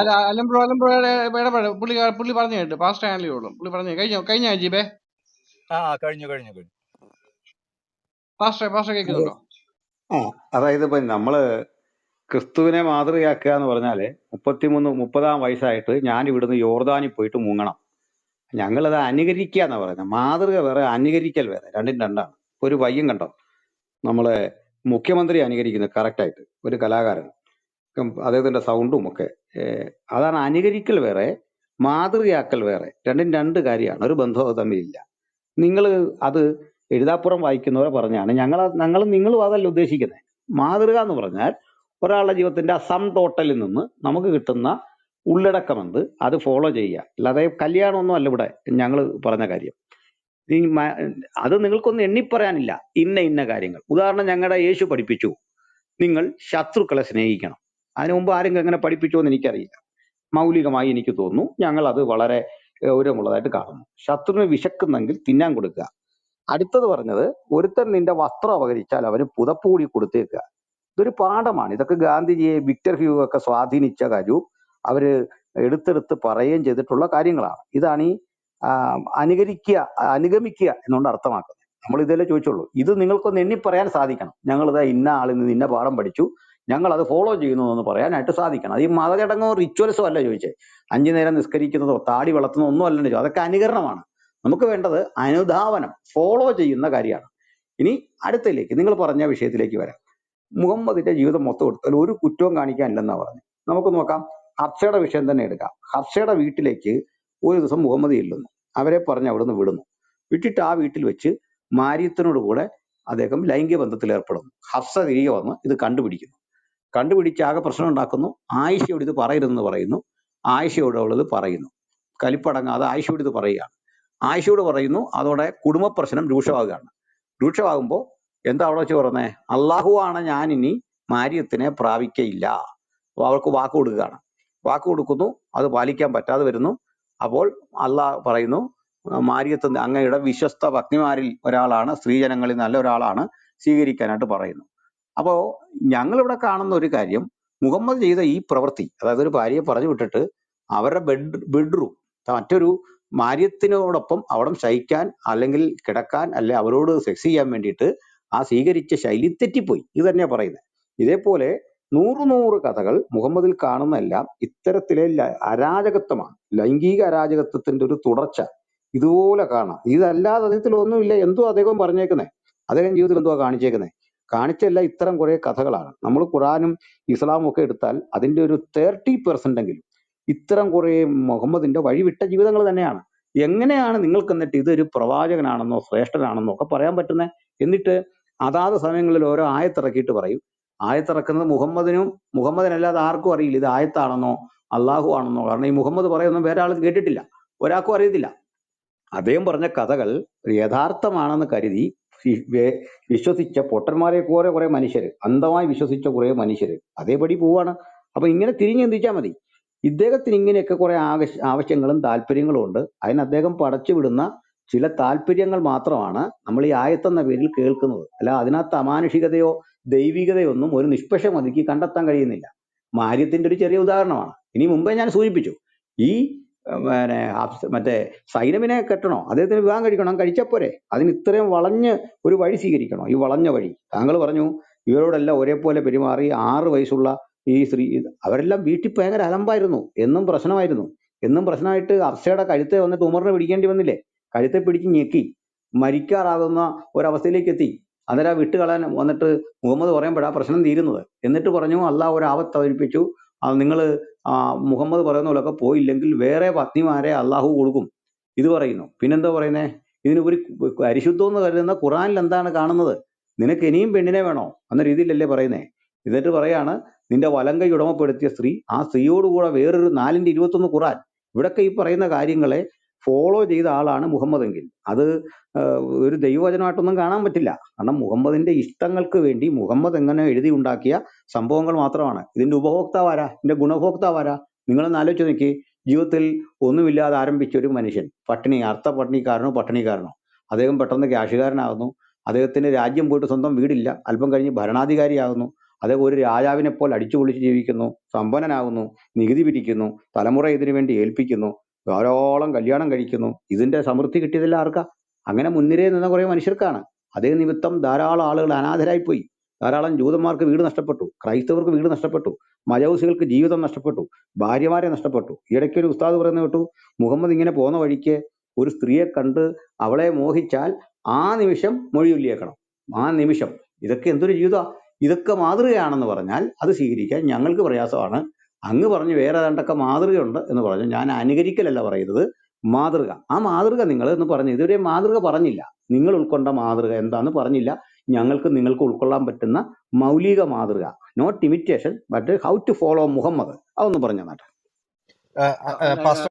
പുള്ളി പറഞ്ഞു കേട്ടു. പാസ്റ്റ് ആണല്ലേ ഉള്ളൂ. പുള്ളി പറഞ്ഞു കഴിഞ്ഞ അജീബേ. കഴിഞ്ഞു. പാസ്റ്റർ കേൾക്കുന്നുണ്ടോ? അതായത് ഇപ്പൊ നമ്മള് ക്രിസ്തുവിനെ മാതൃകയാക്കുക എന്ന് പറഞ്ഞാല് 30-ആം വയസ്സായിട്ട് ഞാൻ ഇവിടുന്ന് യോർദാനിൽ പോയിട്ട് മുങ്ങണം. ഞങ്ങളത് അനുകരിക്കുക എന്നാ പറയുന്നത്. മാതൃക വേറെ, അനുകരിക്കൽ വേറെ, രണ്ടും രണ്ടാണ്. ഒരു പയ്യൻ കണ്ടോ, നമ്മളെ മുഖ്യമന്ത്രി അനുകരിക്കുന്നത് കറക്റ്റായിട്ട്, ഒരു കലാകാരൻ, അദ്ദേഹത്തിന്റെ സൗണ്ടും ഒക്കെ. അതാണ് അനുകരിക്കൽ വേറെ, മാതൃകയാക്കൽ വേറെ, രണ്ടും 2 കാര്യമാണ്. ഒരു ബന്ധവും തമ്മിലില്ല. നിങ്ങൾ അത് എഴുതാപ്പുറം വായിക്കുന്നവരെ പറഞ്ഞാണ് നിങ്ങളും അതല്ല ഉദ്ദേശിക്കുന്നത്. മാതൃക എന്ന് പറഞ്ഞാൽ ഒരാളുടെ ജീവിതത്തിന്റെ സം ടോട്ടലിൽ നിന്ന് നമുക്ക് കിട്ടുന്ന ഉള്ളടക്കമെന്ത് അത് ഫോളോ ചെയ്യുക. അല്ലാതെ കല്യാണമൊന്നും അല്ല ഇവിടെ ഞങ്ങൾ പറഞ്ഞ കാര്യം. ഈ അത് നിങ്ങൾക്കൊന്നും എണ്ണിപ്പറയാനില്ല ഇന്ന ഇന്ന കാര്യങ്ങൾ. ഉദാഹരണം, ഞങ്ങളുടെ യേശു പഠിപ്പിച്ചു നിങ്ങൾ ശത്രുക്കളെ സ്നേഹിക്കണം. അതിനു മുമ്പ് ആരെങ്കിലും എങ്ങനെ പഠിപ്പിച്ചോ എന്ന് എനിക്കറിയില്ല. മൗലികമായി എനിക്ക് തോന്നുന്നു ഞങ്ങൾ അത് വളരെ ഗൗരവമുള്ളതായിട്ട് കാണുന്നു. ശത്രുവിന് വിശക്കുന്നെങ്കിൽ തിന്നാൻ കൊടുക്കുക. അടുത്തത് പറഞ്ഞത്, ഒരുത്തൻ നിന്റെ വസ്ത്രം അപകരിച്ചാൽ അവന് പുതപ്പ് കൂടി കൊടുത്തേക്കുക. ഇതൊരു പാഠമാണ്. ഇതൊക്കെ ഗാന്ധിജിയെ വിക്ടർ ഹ്യൂഗോ ഒക്കെ സ്വാധീനിച്ച കാര്യവും അവര് എടുത്തെടുത്ത് പറയുകയും ചെയ്തിട്ടുള്ള കാര്യങ്ങളാണ്. ഇതാണ് ഈ അനുഗമിക്കുക എന്നുകൊണ്ട് അർത്ഥമാക്കുന്നത്. നമ്മൾ ഇതല്ലേ ചോദിച്ചുള്ളൂ. ഇത് നിങ്ങൾക്കൊന്ന് എണ്ണി പറയാൻ സാധിക്കണം. ഞങ്ങളിത് ഇന്ന ആളിൽ നിന്ന് ഇന്ന പാഠം പഠിച്ചു, ഞങ്ങൾ അത് ഫോളോ ചെയ്യുന്നു എന്ന് പറയാനായിട്ട് സാധിക്കണം. അത് ഈ മതചടങ്ങോ റിച്വൽസോ അല്ല ചോദിച്ചേ. 5 നേരം നിസ്കരിക്കുന്നതോ താടി വളർത്തുന്നതോ ഒന്നും അല്ലെന്ന് ചോദിച്ചു. അതൊക്കെ അനുകരണമാണ്. നമുക്ക് വേണ്ടത് അനുധാവനം, ഫോളോ ചെയ്യുന്ന കാര്യമാണ്. ഇനി അടുത്തതിലേക്ക്, നിങ്ങൾ പറഞ്ഞ വിഷയത്തിലേക്ക് വരാം. മുഹമ്മദിന്റെ ജീവിതം മൊത്തം എടുത്താൽ ഒരു കുറ്റവും കാണിക്കാനില്ലെന്നാ പറഞ്ഞു. നമുക്ക് നോക്കാം. ഹഫ്സയുടെ വിഷയം തന്നെ എടുക്കാം. ഹഫ്സയുടെ വീട്ടിലേക്ക് ഒരു ദിവസം മുഹമ്മദ് ചെല്ലുന്നു. അവരെ പറഞ്ഞ് അവിടുന്ന് വിടുന്നു. വിട്ടിട്ട് ആ വീട്ടിൽ വെച്ച് മാരിയത്തിനോട് കൂടെ അദ്ദേഹം ലൈംഗിക ബന്ധത്തിൽ ഏർപ്പെടുന്നു. ഹഫ്സ തിരികെ വന്ന് ഇത് കണ്ടുപിടിച്ച് ആകെ പ്രശ്നം ഉണ്ടാക്കുന്നു. ആയിഷയോട് ഇത് പറയരുതെന്ന് പറയുന്നു. ആയിഷയോട് അവളത് പറയുന്നു. കലിപ്പടങ്ങാതെ ആയിഷയോട് ഇത് പറയുകയാണ്. ആയിഷയോട് പറയുന്നു. അതോടെ കുടുംബ പ്രശ്നം രൂക്ഷമാകുമ്പോൾ എന്താ അവിടെ വെച്ച് പറഞ്ഞേ? അള്ളാഹു ആണ് ഞാൻ ഇനി മാരിയത്തിനെ പ്രാപിക്കയില്ല. അപ്പോൾ അവൾക്ക് വാക്ക് കൊടുക്കുകയാണ്. വാക്ക് കൊടുക്കുന്നു, അത് പാലിക്കാൻ പറ്റാതെ വരുന്നു. അപ്പോൾ അള്ളാഹ് പറയുന്നു, മാരിയത്ത് അങ്ങയുടെ വിശ്വസ്ത പത്നിമാരിൽ ഒരാളാണ്, സ്ത്രീജനങ്ങളിൽ നല്ല ഒരാളാണ്, സ്വീകരിക്കാനായിട്ട് പറയുന്നു. അപ്പോ ഞങ്ങളിവിടെ കാണുന്ന ഒരു കാര്യം, മുഹമ്മദ് ചെയ്ത ഈ പ്രവൃത്തി, അതായത് ഒരു ഭാര്യയെ പറഞ്ഞു വിട്ടിട്ട് അവരുടെ ബെഡ്റൂം മറ്റൊരു മാര്യത്തിനോടൊപ്പം അവിടെ ശയിക്കാൻ അല്ലെങ്കിൽ കിടക്കാൻ അല്ലെ അവരോട് സെക്സ് ചെയ്യാൻ വേണ്ടിയിട്ട് ആ സ്വീകരിച്ച ശൈലി തെറ്റിപ്പോയി. ഇത് തന്നെയാ പറയുന്നത്. ഇതേപോലെ 100 കഥകൾ മുഹമ്മദിൽ കാണുന്നതെല്ലാം ഇത്തരത്തിലെ അരാജകത്വമാണ്. ലൈംഗിക അരാജകത്വത്തിന്റെ ഒരു തുടർച്ച ഇതുപോലെ കാണാം. ഇതല്ലാതെ അദ്ദേഹത്തിലൊന്നുമില്ല. എന്തോ അദ്ദേഹം പറഞ്ഞേക്കുന്നേ, അദ്ദേഹം ജീവിതത്തിൽ എന്തോ കാണിച്ചല്ല ഇത്തരം കുറെ കഥകളാണ്. നമ്മൾ ഖുറാനും ഇസ്ലാമും ഒക്കെ എടുത്താൽ അതിന്റെ ഒരു 30% എങ്കിലും ഇത്തരം കുറെ മുഹമ്മദിന്റെ വഴിവിട്ട ജീവിതങ്ങൾ തന്നെയാണ്. എങ്ങനെയാണ് നിങ്ങൾക്ക് എന്നിട്ട് ഇതൊരു പ്രവാചകനാണെന്നോ ശ്രേഷ്ഠനാണെന്നോ ഒക്കെ പറയാൻ പറ്റുന്നത്? എന്നിട്ട് അതാത് സമയങ്ങളിൽ ഓരോ ആയത്തിറക്കിയിട്ട് പറയും. ആയത്തിറക്കുന്നത് മുഹമ്മദിനല്ലാതെ ആർക്കും അറിയില്ല ഇത് ആയത്താണെന്നോ അള്ളാഹു ആണെന്നോ. കാരണം ഈ മുഹമ്മദ് പറയുന്നൊന്നും വേറെ ആൾ കേട്ടിട്ടില്ല, ഒരാൾക്കും അറിയത്തില്ല. അദ്ദേഹം പറഞ്ഞ കഥകൾ യഥാർത്ഥമാണെന്ന് കരുതി വിശ്വസിച്ച പൊട്ടന്മാരെ കുറെ മനുഷ്യര്, അന്ധമായി വിശ്വസിച്ച കുറെ മനുഷ്യര് അതേപടി പോവാണ്. അപ്പൊ ഇങ്ങനെ തിരിഞ്ഞു ചിന്തിച്ചാൽ മതി. ഇദ്ദേഹത്തിന് ഇങ്ങനെയൊക്കെ കുറെ ആവശ്യങ്ങളും താല്പര്യങ്ങളും ഉണ്ട്. അതിന് അദ്ദേഹം പടച്ചു വിടുന്ന ചില താല്പര്യങ്ങൾ മാത്രമാണ് നമ്മൾ ഈ ആയത്തെന്ന പേരിൽ കേൾക്കുന്നത്. അല്ല അതിനകത്ത് അമാനുഷികതയോ ദൈവികതയോ ഒന്നും ഒരു നിഷ്പക്ഷ മതിക്ക് കണ്ടെത്താൻ കഴിയുന്നില്ല. മാര്യത്തിന്റെ ഒരു ചെറിയ ഉദാഹരണമാണ്. ഇനി മുമ്പേ ഞാൻ സൂചിപ്പിച്ചു, ഈ മറ്റേ സൈനമിനെ കെട്ടണോ, അദ്ദേഹത്തിന് വിവാഹം കഴിക്കണം, കഴിച്ചപ്പോരെ? അതിന് ഇത്രയും വളഞ്ഞ് ഒരു വഴി സ്വീകരിക്കണോ? ഈ വളഞ്ഞ വഴി. താങ്കൾ പറഞ്ഞു ഇവരോടെല്ലാം ഒരേപോലെ പെരുമാറി 6 വയസ്സുള്ള ഈ സ്ത്രീ, അവരെല്ലാം വീട്ടിൽ ഭയങ്കര അലമ്പായിരുന്നു, എന്നും പ്രശ്നമായിട്ട് ഹഫ്സയുടെ കഴുത്തെ വന്നിട്ട് ഉമറിനെ പിടിക്കേണ്ടി വന്നില്ലേ? കഴുത്തെ പിടിച്ച് ഞെക്കി മരിക്കാറാകുന്ന ഒരവസ്ഥയിലേക്ക് എത്തി. അന്നേരം വിട്ടുകളയാൻ വന്നിട്ട് മുഹമ്മദ് പറയുമ്പോഴാണ് പ്രശ്നം തീരുന്നത്. എന്നിട്ട് പറഞ്ഞു അള്ളാഹ് ഒരു ആപത്ത് അവതരിപ്പിച്ചു, നിങ്ങൾ മുഹമ്മദ് പറയുന്ന പോലൊക്കെ പോയില്ലെങ്കിൽ വേറെ പത്നിമാരെ അള്ളാഹു കൊടുക്കും. ഇത് പറയുന്നു. പിന്നെന്താ പറയുന്നേ? ഇതിന് ഒരു അരിശുദ്ധം എന്ന് കരുതുന്ന ഖുറാനിൽ എന്താണ് കാണുന്നത്? നിനക്ക് ഇനിയും പെണ്ണിനെ വേണോ എന്ന രീതിയിലല്ലേ പറയുന്നേ? എന്നിട്ട് പറയാണ്, നിന്റെ വലങ്കൈ ഉടമപ്പെടുത്തിയ സ്ത്രീ, ആ സ്ത്രീയോടുകൂടെ വേറൊരു 4:21 ഖുറാൻ. ഇവിടൊക്കെ ഈ പറയുന്ന കാര്യങ്ങളെ ഫോളോ ചെയ്ത ആളാണ് മുഹമ്മദ് എങ്കിൽ അത് ഒരു ദൈവവചനമായിട്ടൊന്നും കാണാൻ പറ്റില്ല. കാരണം മുഹമ്മദിന്റെ ഇഷ്ടങ്ങൾക്ക് വേണ്ടി മുഹമ്മദ് എങ്ങനെ എഴുതി ഉണ്ടാക്കിയ സംഭവങ്ങൾ മാത്രമാണ്. ഇതിന്റെ ഉപഭോക്താവാരാ? ഇതിന്റെ ഗുണഭോക്താവാരാ? നിങ്ങളൊന്ന് ആലോചിച്ച് നോക്കി. ജീവിതത്തിൽ ഒന്നുമില്ലാതെ ആരംഭിച്ച ഒരു മനുഷ്യൻ പട്ടിണിക്കാരനോ അദ്ദേഹം പെട്ടെന്ന് ക്യാഷുകാരനാകുന്നു. അദ്ദേഹത്തിന് രാജ്യം പോയിട്ട് സ്വന്തം വീടില്ല. അല്പം കഴിഞ്ഞ് ഭരണാധികാരിയാകുന്നു. അദ്ദേഹം ഒരു രാജാവിനെ പോലെ അടിച്ചു പൊളിച്ച് ജീവിക്കുന്നു, സമ്പന്നനാകുന്നു, നികുതി പിരിക്കുന്നു, തലമുറ ഇതിനു വേണ്ടി ഏൽപ്പിക്കുന്നു, ധാരാളം കല്യാണം കഴിക്കുന്നു. ഇതിന്റെ സമൃദ്ധി കിട്ടിയതല്ല ആർക്കാ? അങ്ങനെ മുൻനിരയിൽ നിന്ന കുറെ മനുഷ്യർക്കാണ്. അതേ നിമിത്തം ധാരാളം ആളുകൾ അനാഥരായിപ്പോയി. ധാരാളം ജൂതന്മാർക്ക് വീട് നഷ്ടപ്പെട്ടു, ക്രൈസ്തവർക്ക് വീട് നഷ്ടപ്പെട്ടു, മജൗസികൾക്ക് ജീവിതം നഷ്ടപ്പെട്ടു, ഭാര്യമാരെ നഷ്ടപ്പെട്ടു. ഇടയ്ക്കൊരു ഉസ്താദ് പറയുന്നത് കേട്ടു, മുഹമ്മദ് ഇങ്ങനെ പോകുന്ന വഴിക്ക് ഒരു സ്ത്രീയെ കണ്ട് അവളെ മോഹിച്ചാൽ ആ നിമിഷം മൊഴിയൊല്ലിയേക്കണം. ആ നിമിഷം. ഇതൊക്കെ എന്തൊരു ജീവിതമാണ്! ഇതൊക്കെ മാതൃകയാണെന്ന് പറഞ്ഞാൽ അത് സ്വീകരിക്കാൻ ഞങ്ങൾക്ക് പ്രയാസമാണ്. അങ്ങ് പറഞ്ഞു വേറെ ഏതാണ്ടൊക്കെ മാതൃകയുണ്ട് എന്ന് പറഞ്ഞു. ഞാൻ അനുകരിക്കലല്ല പറയുന്നത്, മാതൃക. ആ മാതൃക നിങ്ങൾ എന്ന് പറഞ്ഞു. ഇതുവരെ മാതൃക പറഞ്ഞില്ല. നിങ്ങൾ ഉൾക്കൊണ്ട മാതൃക എന്താന്ന് പറഞ്ഞില്ല. നിങ്ങൾക്ക് ഉൾക്കൊള്ളാൻ പറ്റുന്ന മൗലിക മാതൃക, not imitation but how to follow Muhammad, അതൊന്നും പറഞ്ഞു നട്ടെ. പാസ്റ്റർ